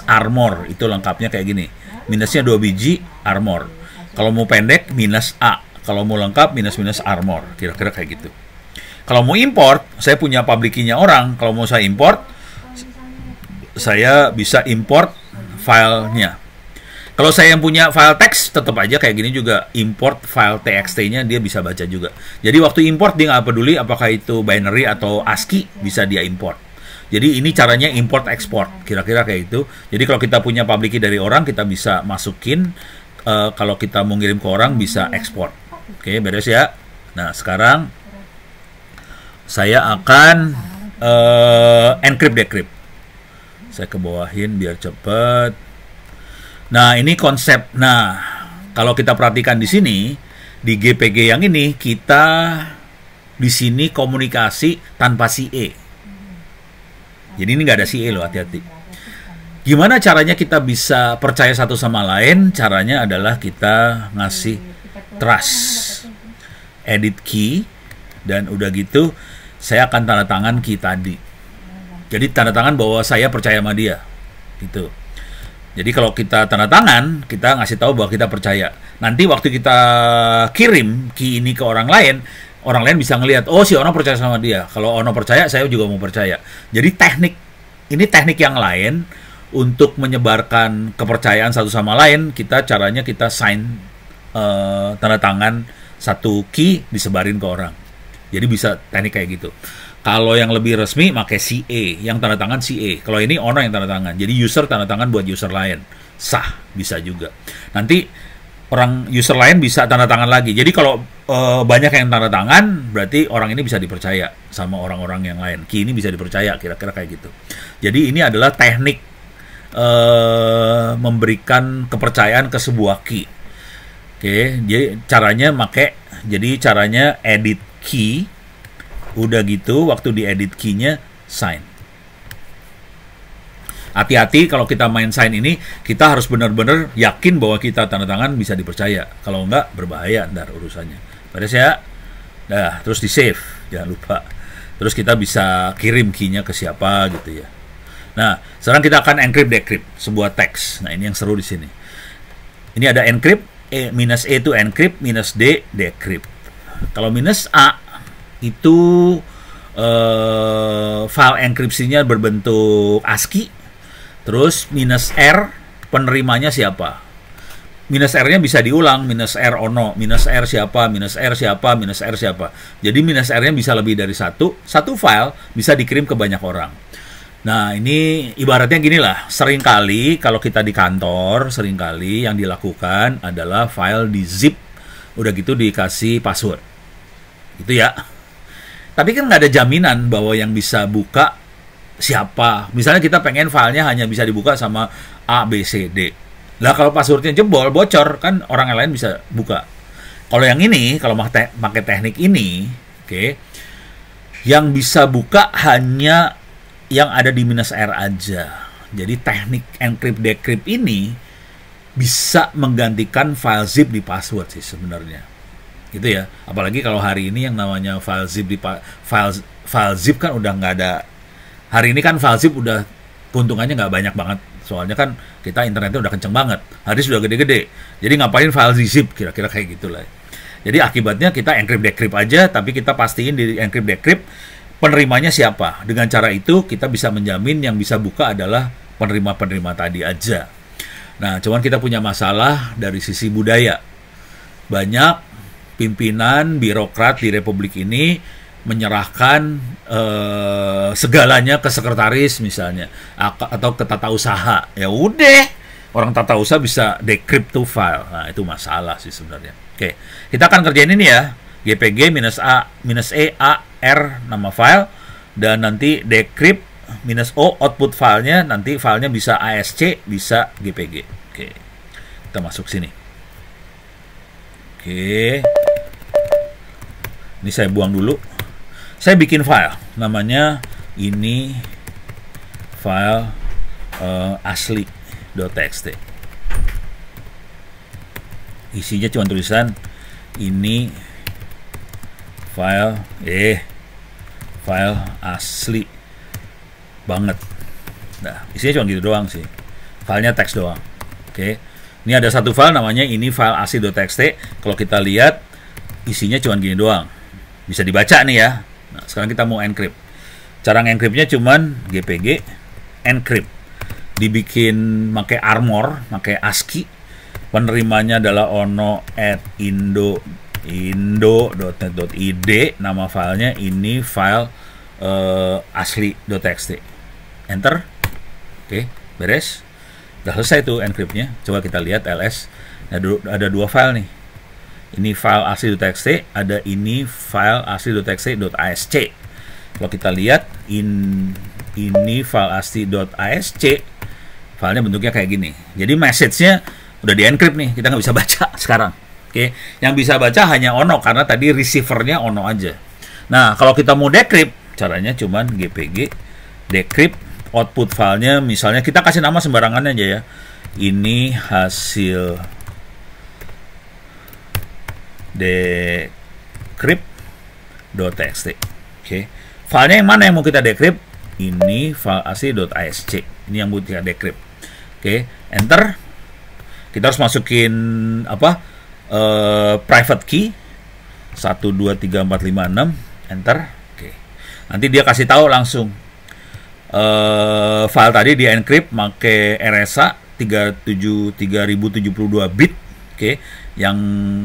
armor. Itu lengkapnya kayak gini. Minusnya 2 biji armor. Kalau mau pendek -A. Kalau mau lengkap armor. Kira-kira kayak gitu. Kalau mau import, saya punya public key-nya orang. Kalau mau saya import, saya bisa import filenya. Kalau saya yang punya file teks, tetap aja kayak gini juga. Import file txt-nya, dia bisa baca juga. Jadi waktu import, dia nggak peduli apakah itu binary atau ASCII, bisa dia import. Jadi ini caranya import-export. Kira-kira kayak itu. Jadi kalau kita punya public key dari orang, kita bisa masukin. Kalau kita mau ngirim ke orang, bisa ekspor. Oke, beres ya. Nah, sekarang saya akan encrypt-decrypt. Saya kebawahin biar cepet. Nah, ini konsep. Nah, kalau kita perhatikan di sini, di GPG yang ini, kita di sini komunikasi tanpa CA. Jadi ini nggak ada CA loh, hati-hati. Gimana caranya kita bisa percaya satu sama lain? Caranya adalah kita ngasih trust. Edit key. Dan udah gitu, saya akan tanda tangan key tadi. Jadi tanda tangan bahwa saya percaya sama dia. Gitu. Jadi kalau kita tanda tangan, kita ngasih tahu bahwa kita percaya. Nanti waktu kita kirim key ini ke orang lain, orang lain bisa ngelihat, oh si Ono percaya sama dia. Kalau Ono percaya, saya juga mau percaya. Jadi ini teknik yang lain untuk menyebarkan kepercayaan satu sama lain. Caranya kita sign, tanda tangan satu key disebarin ke orang. Jadi bisa teknik kayak gitu. Kalau yang lebih resmi pakai CA, yang tanda tangan CA. Kalau ini Ono yang tanda tangan. Jadi user tanda tangan buat user lain. Sah, bisa juga. Nanti orang user lain bisa tanda tangan lagi. Jadi kalau banyak yang tanda tangan, berarti orang ini bisa dipercaya sama orang-orang yang lain. Key ini bisa dipercaya, kira-kira kayak gitu. Jadi ini adalah teknik memberikan kepercayaan ke sebuah key. Oke, jadi caranya edit key. Udah gitu, waktu diedit key-nya sign. Hati-hati kalau kita main sign ini, kita harus benar-benar yakin bahwa kita tanda tangan bisa dipercaya. Kalau enggak, berbahaya ntar urusannya. Beres ya? Nah, terus di save, jangan lupa. Terus kita bisa kirim key-nya ke siapa gitu ya. Nah, sekarang kita akan encrypt decrypt sebuah teks. Nah, ini yang seru di sini. Ini ada encrypt, -e itu encrypt, -d decrypt. Kalau -a itu file enkripsinya berbentuk ASCII. Terus -r penerimanya siapa? -r-nya bisa diulang, -r Ono, -r siapa, -r siapa, -r siapa. Jadi -r-nya bisa lebih dari satu file bisa dikirim ke banyak orang. Nah, ini ibaratnya gini lah, seringkali kalau kita di kantor, seringkali yang dilakukan adalah file di zip, udah gitu dikasih password. Gitu ya. Tapi kan nggak ada jaminan bahwa yang bisa buka siapa. Misalnya kita pengen filenya hanya bisa dibuka sama A, B, C, D. Lah kalau passwordnya jebol, bocor, kan orang lain bisa buka. Kalau yang ini, kalau pakai teknik ini, oke, yang bisa buka hanya yang ada di -r aja. Jadi teknik encrypt decrypt ini bisa menggantikan file zip di password sih sebenarnya. Gitu ya. Apalagi kalau hari ini yang namanya file zip file zip kan udah nggak ada. Hari ini kan file zip udah keuntungannya nggak banyak banget. Soalnya kan kita internetnya udah kenceng banget. Harddisk sudah gede-gede. Jadi ngapain file di zip? Kira-kira kayak gitulah. Jadi akibatnya kita encrypt decrypt aja, tapi kita pastiin di encrypt decrypt penerimanya siapa. Dengan cara itu kita bisa menjamin yang bisa buka adalah penerima-penerima tadi aja. Nah, cuman kita punya masalah dari sisi budaya. Banyak pimpinan birokrat di Republik ini menyerahkan segalanya ke sekretaris misalnya, atau ke tata usaha. Ya udah, orang tata usaha bisa decrypt to file. Nah, itu masalah sih sebenarnya. Oke, kita akan kerjain ini ya. GPG -a-r nama file, dan nanti decrypt -o output filenya, nanti filenya bisa ASC, bisa GPG. Oke, kita masuk sini. Oke, ini saya buang dulu. Saya bikin file, namanya ini file asli.txt. Isinya cuma tulisan ini file asli banget. Nah, isinya cuma gitu doang sih. Filenya teks doang. Oke. Ini ada satu file namanya ini file asli.txt. Kalau kita lihat isinya cuma gini doang. Bisa dibaca nih ya. Nah, sekarang kita mau encrypt. Cara encryptnya cuman GPG encrypt. Dibikin pakai Armor, pakai ASCII. Penerimanya adalah ono@indo.net.id. Nama filenya ini file asli.txt. Enter. Oke, beres. Udah selesai tuh encryptnya. Coba kita lihat ls. Ada dua file nih. Ini file asli.txt, ada ini file asli.txt.asc. Kalau kita lihat ini file asli.asc, filenya bentuknya kayak gini. Jadi message-nya udah di-encrypt nih, kita nggak bisa baca sekarang. Oke, yang bisa baca hanya Ono karena tadi receiver-nya Ono aja. Nah, kalau kita mau decrypt, caranya cuman GPG decrypt output filenya, misalnya kita kasih nama sembarangan aja ya. Ini hasil decrypt.txt. Oke, filenya yang mana yang mau kita decrypt? Ini file asli.asc. Ini yang mau kita decrypt. Oke, enter. Kita harus masukin private key 1 2 3 4 5 6 enter. Oke. Nanti dia kasih tahu langsung file tadi di encrypt pakai RSA 3072 bit. Oke, yang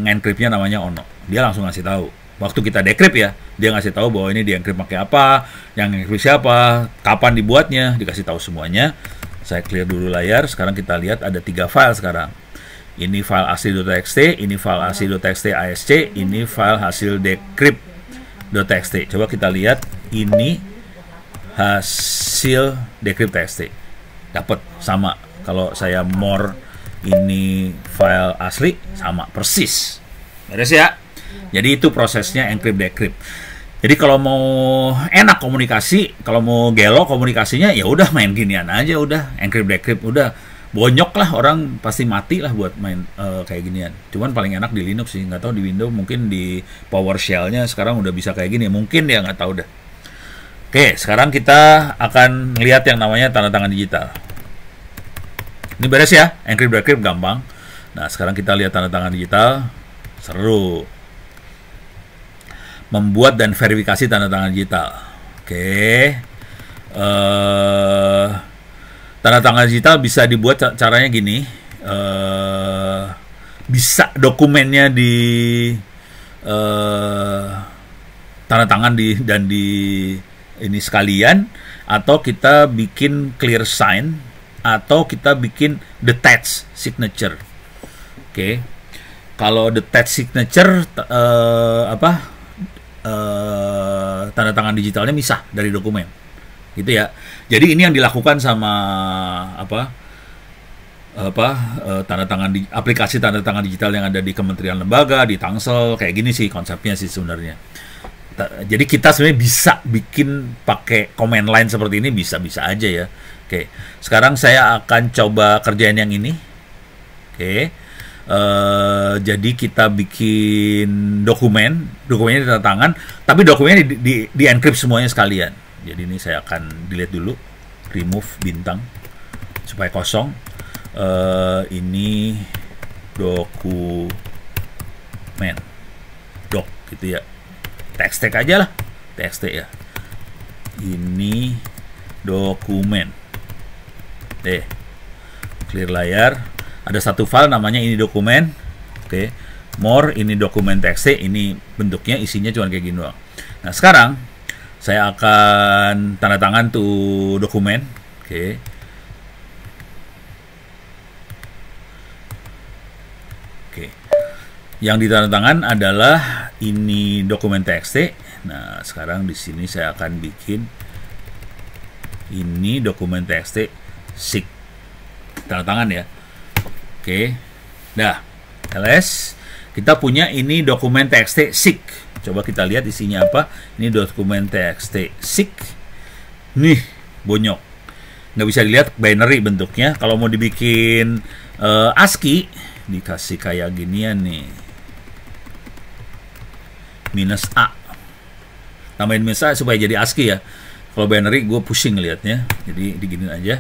encryptnya namanya Ono. Dia langsung ngasih tahu. Waktu kita decrypt ya, dia ngasih tahu bahwa ini di encrypt pakai apa, yang encrypt siapa, kapan dibuatnya, dikasih tahu semuanya. Saya clear dulu layar. Sekarang kita lihat ada 3 file sekarang. Ini file asli.txt, ini file asli.txt ASC, ini file hasil decrypt.txt. Coba kita lihat, ini hasil decrypt.txt. Dapat sama. Kalau saya more, ini file asli, sama persis. Beres ya. Jadi itu prosesnya encrypt decrypt. Jadi kalau mau enak komunikasi, kalau mau gelo komunikasinya, ya udah main ginian aja, udah encrypt decrypt, udah bonyok lah, orang pasti mati lah buat main kayak ginian. Cuman paling enak di Linux sih, nggak tahu di Windows, mungkin di PowerShell-nya sekarang udah bisa kayak gini, mungkin ya, nggak tahu dah. Oke, sekarang kita akan lihat yang namanya tanda tangan digital. Ini beres ya, encrypt decrypt gampang. Nah, sekarang kita lihat tanda tangan digital, seru. Membuat dan verifikasi tanda tangan digital. Oke. Tanda tangan digital bisa dibuat caranya gini. Bisa dokumennya di tanda tangan dan di ini sekalian, atau kita bikin clear sign, atau kita bikin detached signature. Oke. Kalau detached signature tanda tangan digitalnya misah dari dokumen, gitu ya. Jadi ini yang dilakukan sama tanda tangan aplikasi tanda tangan digital yang ada di kementerian lembaga, di Tangsel, kayak gini sih konsepnya sih sebenarnya. Jadi kita sebenarnya bisa bikin pakai command line seperti ini, bisa-bisa aja ya. Oke, sekarang saya akan coba kerjain yang ini. Oke. Jadi kita bikin dokumennya di tanda tangan, tapi dokumennya di encrypt semuanya sekalian. Jadi ini saya akan delete dulu, remove bintang supaya kosong. Ini dokumen, doc gitu ya, txt aja lah, txt ya. Ini dokumen, clear layar. Ada satu file namanya ini dokumen. Oke. More, ini dokumen txt, ini bentuknya isinya cuma kayak gini doang. Nah, sekarang saya akan tanda tangan tuh dokumen. Oke. Oke. Yang ditandatangan adalah ini dokumen txt. Nah, sekarang di sini saya akan bikin ini dokumen txt SIG. Tanda tangan ya. Oke, dah, ls. Kita punya ini dokumen txt SIG. Coba kita lihat isinya apa. Ini dokumen txt SIG. Nih, bonyok. Nggak bisa dilihat binary bentuknya. Kalau mau dibikin ASCII, dikasih kayak ginian nih. -A. Tambahin -A supaya jadi ASCII ya. Kalau binary gue pusing ngelihatnya. Jadi diginin aja.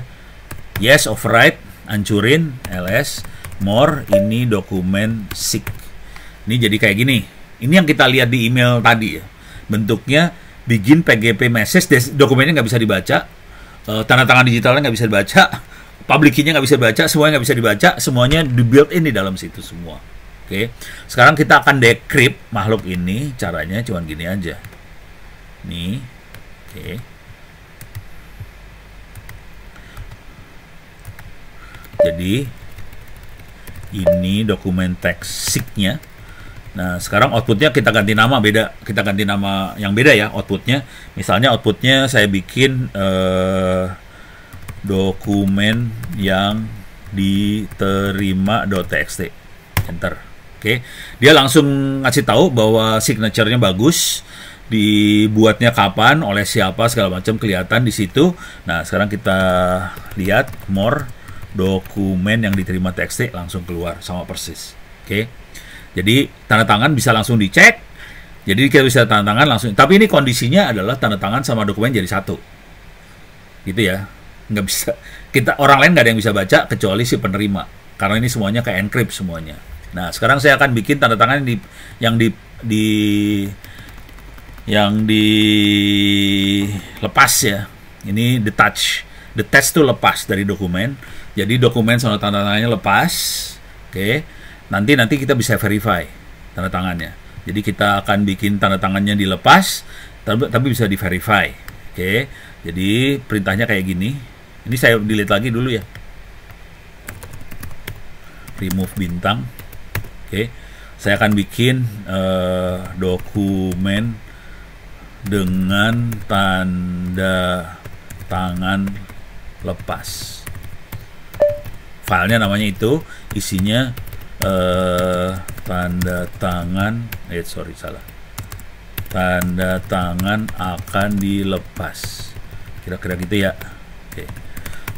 Yes, override. Hancurin, ls, more, ini dokumen SIG. Ini jadi kayak gini. Ini yang kita lihat di email tadi ya. Bentuknya begin PGP message, dokumennya nggak bisa dibaca, tanda tangan digitalnya nggak bisa dibaca, public key-nya nggak bisa dibaca, semuanya nggak bisa dibaca, semuanya di-built in di dalam situ semua. Oke. Sekarang kita akan decrypt makhluk ini, caranya cuman gini aja. Nih. Oke. Jadi ini dokumen teks SIG-nya. Nah, sekarang outputnya kita ganti nama beda. Kita ganti nama yang beda ya outputnya. Misalnya outputnya saya bikin dokumen yang diterima.txt. Enter. Oke. Dia langsung ngasih tahu bahwa signature-nya bagus. Dibuatnya kapan, oleh siapa, segala macam kelihatan di situ. Nah, sekarang kita lihat more, dokumen yang diterima txt langsung keluar sama persis. Oke. Jadi tanda tangan bisa langsung dicek. Jadi kita bisa tanda tangan langsung. Tapi ini kondisinya adalah tanda tangan sama dokumen jadi satu. Gitu ya. Nggak bisa. Orang lain nggak ada yang bisa baca kecuali si penerima. Karena ini semuanya ke encrypt semuanya. Nah, sekarang saya akan bikin tanda tangan yang di dilepas ya. Ini detach. Detach itu lepas dari dokumen. Jadi dokumen sama tanda tangannya lepas. Oke. Nanti kita bisa verify tanda tangannya. Jadi kita akan bikin tanda tangannya dilepas, tapi bisa di verify. Oke. Jadi perintahnya kayak gini. Ini saya delete lagi dulu ya. Remove bintang. Oke. Saya akan bikin dokumen dengan tanda tangan lepas. Filenya namanya itu, isinya tanda tangan, tanda tangan akan dilepas. Kira-kira gitu ya. Oke.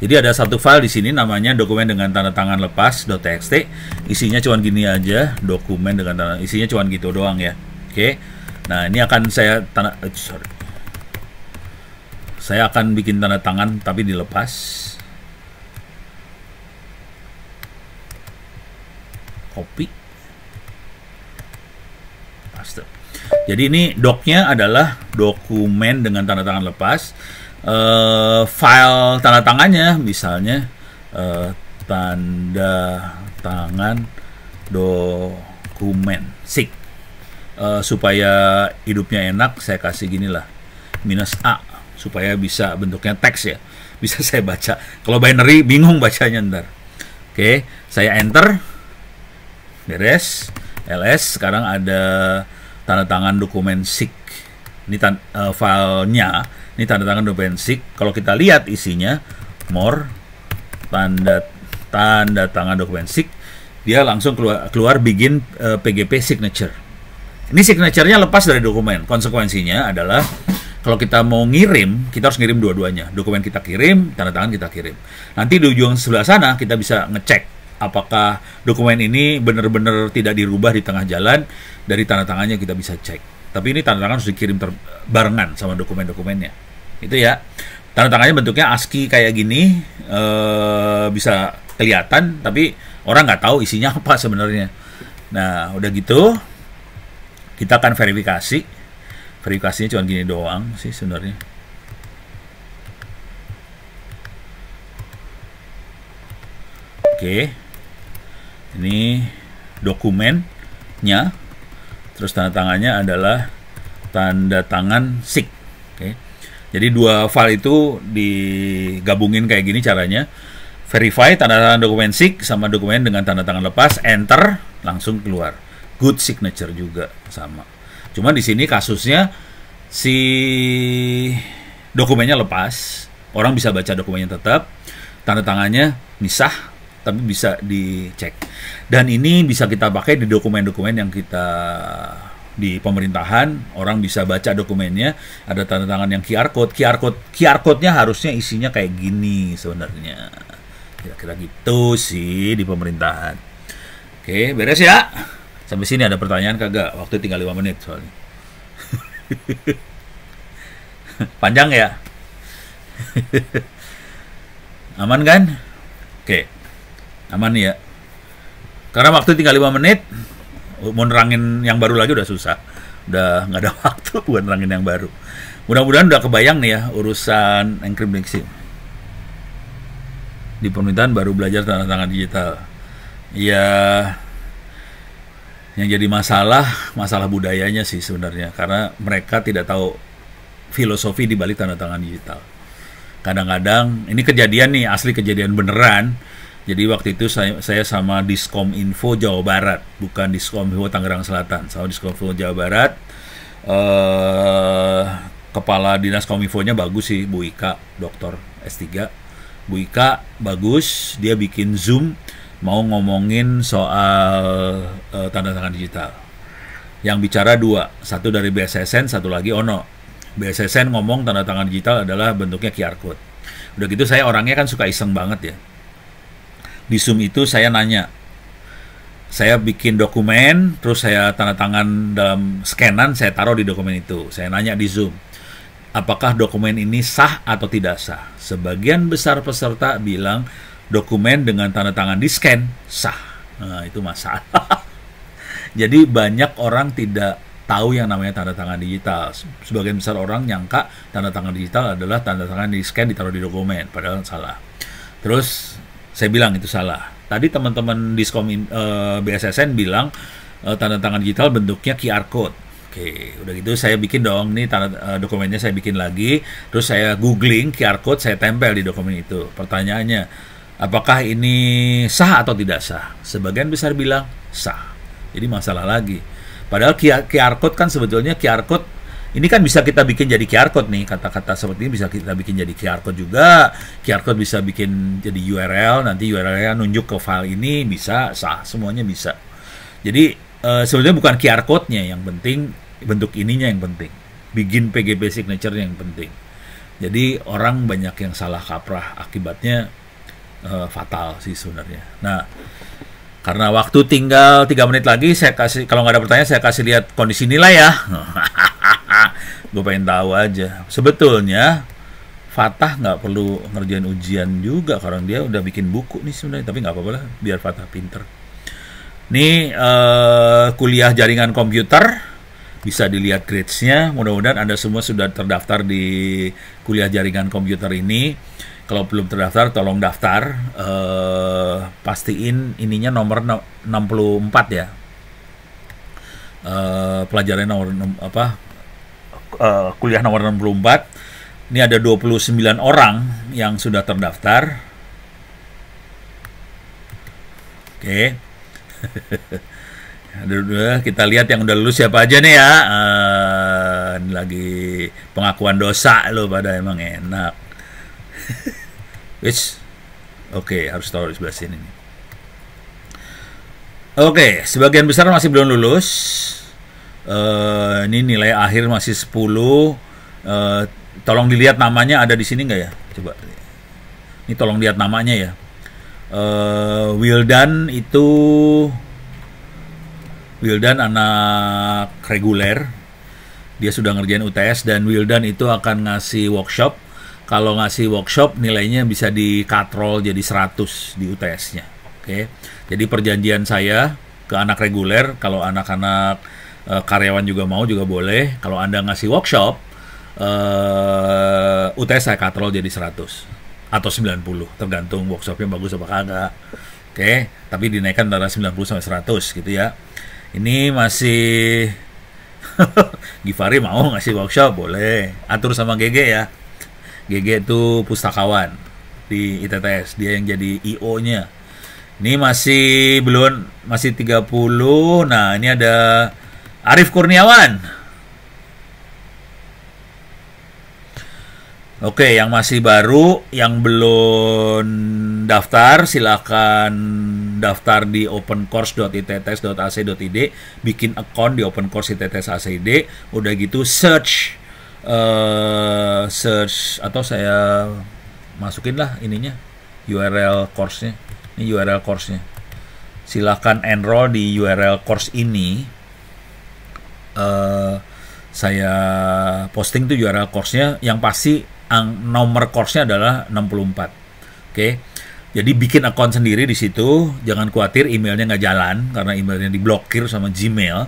Jadi ada satu file di sini namanya dokumen dengan tanda tangan lepas.txt. Isinya cuman gini aja, dokumen dengan tanda, isinya cuman gitu doang ya. Oke. Nah, ini akan saya saya akan bikin tanda tangan tapi dilepas. Copy. Paste. Jadi ini docnya adalah dokumen dengan tanda tangan lepas. File tanda tangannya misalnya tanda tangan dokumen SIG. Supaya hidupnya enak, saya kasih gini lah, -A, supaya bisa bentuknya teks ya, bisa saya baca. Kalau binary bingung bacanya ntar. Oke, saya enter, beres. ls, sekarang ada tanda tangan dokumen SIG. Ini filenya, ini tanda tangan dokumen SIG. Kalau kita lihat isinya more, tanda tangan dokumen SIG, dia langsung keluar begin PGP signature. Ini signature-nya lepas dari dokumen. Konsekuensinya adalah kalau kita mau ngirim, kita harus ngirim dua-duanya. Dokumen kita kirim, tanda tangan kita kirim. Nanti di ujung sebelah sana kita bisa ngecek apakah dokumen ini benar-benar tidak dirubah di tengah jalan. Dari tanda tangannya kita bisa cek. Tapi ini tanda tangan harus dikirim barengan sama dokumen-dokumennya. Itu ya. Tanda tangannya bentuknya ASCII kayak gini, bisa kelihatan, tapi orang nggak tahu isinya apa sebenarnya. Nah, udah gitu, kita akan verifikasi. Verifikasinya cuma gini doang sih sebenarnya. Oke. Ini dokumennya. Terus tanda tangannya adalah tanda tangan SIG. Oke. Jadi dua file itu digabungin kayak gini caranya. Verify tanda tangan dokumen SIG sama dokumen dengan tanda tangan lepas, enter, langsung keluar. Good signature juga sama. Cuma di sini kasusnya si dokumennya lepas, orang bisa baca dokumennya tetap, tanda tangannya misah, tapi bisa dicek. Dan ini bisa kita pakai di dokumen-dokumen yang kita di pemerintahan, orang bisa baca dokumennya, ada tanda tangan yang QR code-nya harusnya isinya kayak gini sebenarnya. Kira-kira gitu sih di pemerintahan. Oke, beres ya. Sampai sini ada pertanyaan kagak? Waktu tinggal 5 menit soalnya. Panjang ya? Aman kan? Oke. Aman ya. Karena waktu tinggal 5 menit, mau nerangin yang baru lagi udah susah. Udah nggak ada waktu buat nerangin yang baru. Mudah-mudahan udah kebayang nih ya urusan enkripsi. Di pemerintahan baru belajar tanda tangan digital. Ya, yang jadi masalah budayanya sih sebenarnya, karena mereka tidak tahu filosofi di balik tanda tangan digital. Kadang-kadang ini kejadian nih, asli kejadian beneran. Jadi waktu itu saya sama Diskominfo Jawa Barat, bukan Diskominfo Tangerang Selatan, sama Diskominfo Jawa Barat. Kepala Dinas Kominfonya bagus sih, Bu Ika, doktor S3. Bu Ika bagus, dia bikin Zoom mau ngomongin soal tanda tangan digital. Yang bicara dua, satu dari BSSN, satu lagi Ono. BSSN ngomong tanda tangan digital adalah bentuknya QR code. Udah gitu saya orangnya kan suka iseng banget ya. Di Zoom itu saya nanya, saya bikin dokumen, terus saya tanda tangan dalam scanan, saya taruh di dokumen itu. Saya nanya di Zoom, apakah dokumen ini sah atau tidak sah? Sebagian besar peserta bilang dokumen dengan tanda tangan di scan sah. Nah, itu masalah. Jadi banyak orang tidak tahu yang namanya tanda tangan digital. Sebagian besar orang nyangka tanda tangan digital adalah tanda tangan di scan ditaruh di dokumen, padahal salah. Terus saya bilang itu salah. Tadi teman-teman Diskom BSSN bilang tanda tangan digital bentuknya QR code. Oke, udah gitu saya bikin dong nih dokumennya, saya bikin lagi, terus saya googling QR code, saya tempel di dokumen itu. Pertanyaannya, apakah ini sah atau tidak sah? Sebagian besar bilang sah. Jadi masalah lagi. Padahal QR code kan sebetulnya QR code ini kan bisa kita bikin jadi QR code nih, kata-kata seperti ini bisa kita bikin jadi QR code juga. QR code bisa bikin jadi URL, nanti URL-nya nunjuk ke file ini, bisa, sah, semuanya bisa. Jadi sebetulnya bukan QR code-nya yang penting, bentuk ininya yang penting. Bikin PGP signature yang penting. Jadi orang banyak yang salah kaprah, akibatnya fatal sih sebenarnya. Nah, karena waktu tinggal 3 menit lagi, saya kasih, kalau nggak ada pertanyaan, saya kasih lihat kondisi nilai ya. Gue pengen tahu aja. Sebetulnya Fatah nggak perlu ngerjain ujian juga, karena dia udah bikin buku nih sebenarnya. Tapi nggak apa-apa lah, biar Fatah pinter. Ini kuliah jaringan komputer, bisa dilihat grades-nya. Mudah-mudahan Anda semua sudah terdaftar di kuliah jaringan komputer ini. Kalau belum terdaftar, tolong daftar. Pastiin ininya nomor 64 ya. Pelajaran nomor kuliah nomor 64. Ini ada 29 orang yang sudah terdaftar. Oke. Kita lihat yang udah lulus siapa aja nih ya. Ini lagi pengakuan dosa lo pada, emang enak. Oke, harus taruh di sebelah sini nih. Oke, sebagian besar masih belum lulus. Ini nilai akhir masih 10. Tolong dilihat namanya ada di sini nggak ya? Coba. Ini tolong lihat namanya ya. Wildan anak reguler. Dia sudah ngerjain UTS, dan Wildan itu akan ngasih workshop. Kalau ngasih workshop, nilainya bisa dikatrol jadi 100 di UTS-nya. Oke. Jadi perjanjian saya ke anak reguler, kalau anak-anak karyawan juga mau juga boleh. Kalau Anda ngasih workshop, UTS saya katrol jadi 100 atau 90, tergantung workshopnya bagus apa kagak. Oke, tapi dinaikkan antara 90 sampai 100 gitu ya. Ini masih Givari mau ngasih workshop, boleh. Atur sama GG ya. GG itu pustakawan di ITTS, dia yang jadi IO-nya. Ini masih 30. Nah, ini ada Arif Kurniawan. Oke, yang masih baru, yang belum daftar, silakan daftar di opencourse.itts.ac.id, bikin account di opencourse ITTS ACID. Udah gitu search atau saya masukin lah ininya, URL course-nya. Ini URL course-nya. Silakan enroll di URL course ini. Saya posting tuh URL course-nya, yang pasti nomor course-nya adalah 64. Oke. Jadi bikin account sendiri di situ, jangan khawatir emailnya nggak jalan karena emailnya diblokir sama Gmail.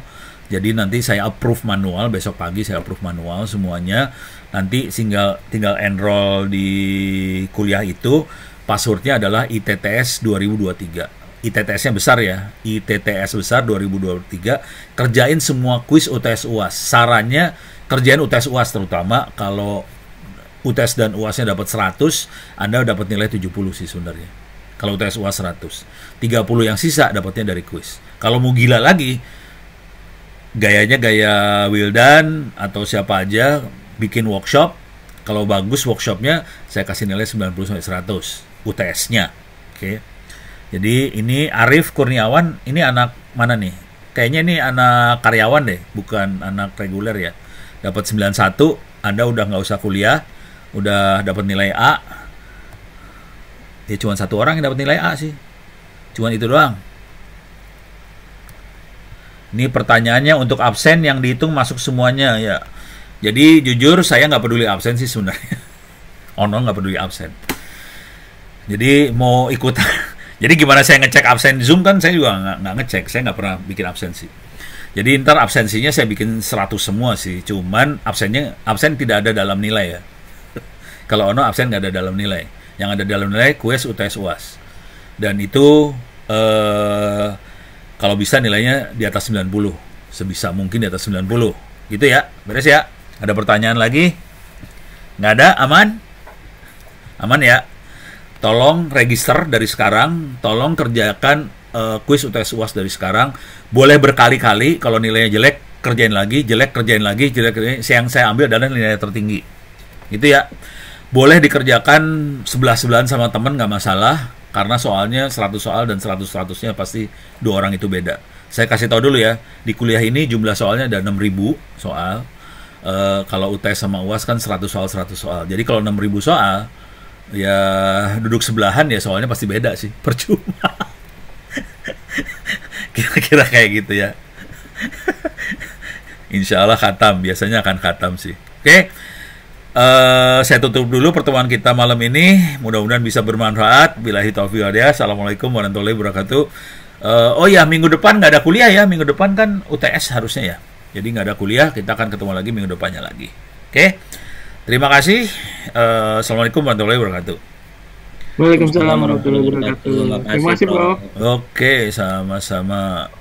Jadi nanti saya approve manual, besok pagi saya approve manual semuanya. Nanti tinggal enroll di kuliah itu. Passwordnya adalah ITTS 2023. ITTS-nya besar ya, ITTS besar 2023. Kerjain semua kuis UTS UAS. Sarannya kerjain UTS UAS, terutama kalau UTS dan UAS-nya dapat 100, Anda dapat nilai 70 sih sebenarnya. Kalau UTS UAS 100, 30 yang sisa dapatnya dari kuis. Kalau mau gila lagi, gayanya gaya Wildan atau siapa aja, bikin workshop. Kalau bagus workshopnya, saya kasih nilai 90-100 UTS-nya. Oke. Jadi ini Arif Kurniawan, ini anak mana nih? Kayaknya ini anak karyawan deh, bukan anak reguler ya. Dapat 91, Anda udah nggak usah kuliah, udah dapat nilai A. Ya cuma satu orang yang dapat nilai A sih. Cuman itu doang. Ini pertanyaannya untuk absen yang dihitung masuk semuanya ya. Jadi jujur saya nggak peduli absen sih sebenarnya. Ono nggak peduli absen. Jadi mau ikutan. Jadi gimana saya ngecek absen Zoom kan saya juga nggak ngecek. Saya nggak pernah bikin absen sih. Jadi ntar absensinya saya bikin 100 semua sih. Cuman absen tidak ada dalam nilai ya. Kalau ono absen nggak ada dalam nilai. Yang ada dalam nilai kuis, UTS, UAS. Dan itu kalau bisa nilainya di atas 90. Sebisa mungkin di atas 90. Gitu ya. Beres ya? Ada pertanyaan lagi? Nggak ada? Aman? Aman ya? Tolong register dari sekarang. Tolong kerjakan kuis UTS UAS dari sekarang. Boleh berkali-kali. Kalau nilainya jelek, kerjain lagi. Jelek, kerjain lagi. Jelek, kerjain. Yang saya ambil adalah nilai tertinggi. Gitu ya. Boleh dikerjakan sebelah-sebelahan sama temen, nggak masalah. Karena soalnya 100 soal dan 100-100-nya pasti 2 orang itu beda. Saya kasih tahu dulu ya. Di kuliah ini jumlah soalnya ada 6.000 soal. Kalau UTS sama UAS kan 100 soal, 100 soal. Jadi kalau 6.000 soal, ya duduk sebelahan ya soalnya pasti beda sih. Percuma. Kira-kira kayak gitu ya. Insya Allah khatam. Biasanya akan khatam sih. Oke. Saya tutup dulu pertemuan kita malam ini. Mudah-mudahan bisa bermanfaat. Billahi taufiq wal hidayah. Assalamualaikum warahmatullahi wabarakatuh. Oh ya, minggu depan nggak ada kuliah ya. Minggu depan kan UTS harusnya ya. Jadi nggak ada kuliah. Kita akan ketemu lagi minggu depannya lagi. Oke. Terima kasih. Assalamualaikum warahmatullahi wabarakatuh. Waalaikumsalam warahmatullahi wabarakatuh. Terima kasih, Bro. Oke, sama-sama.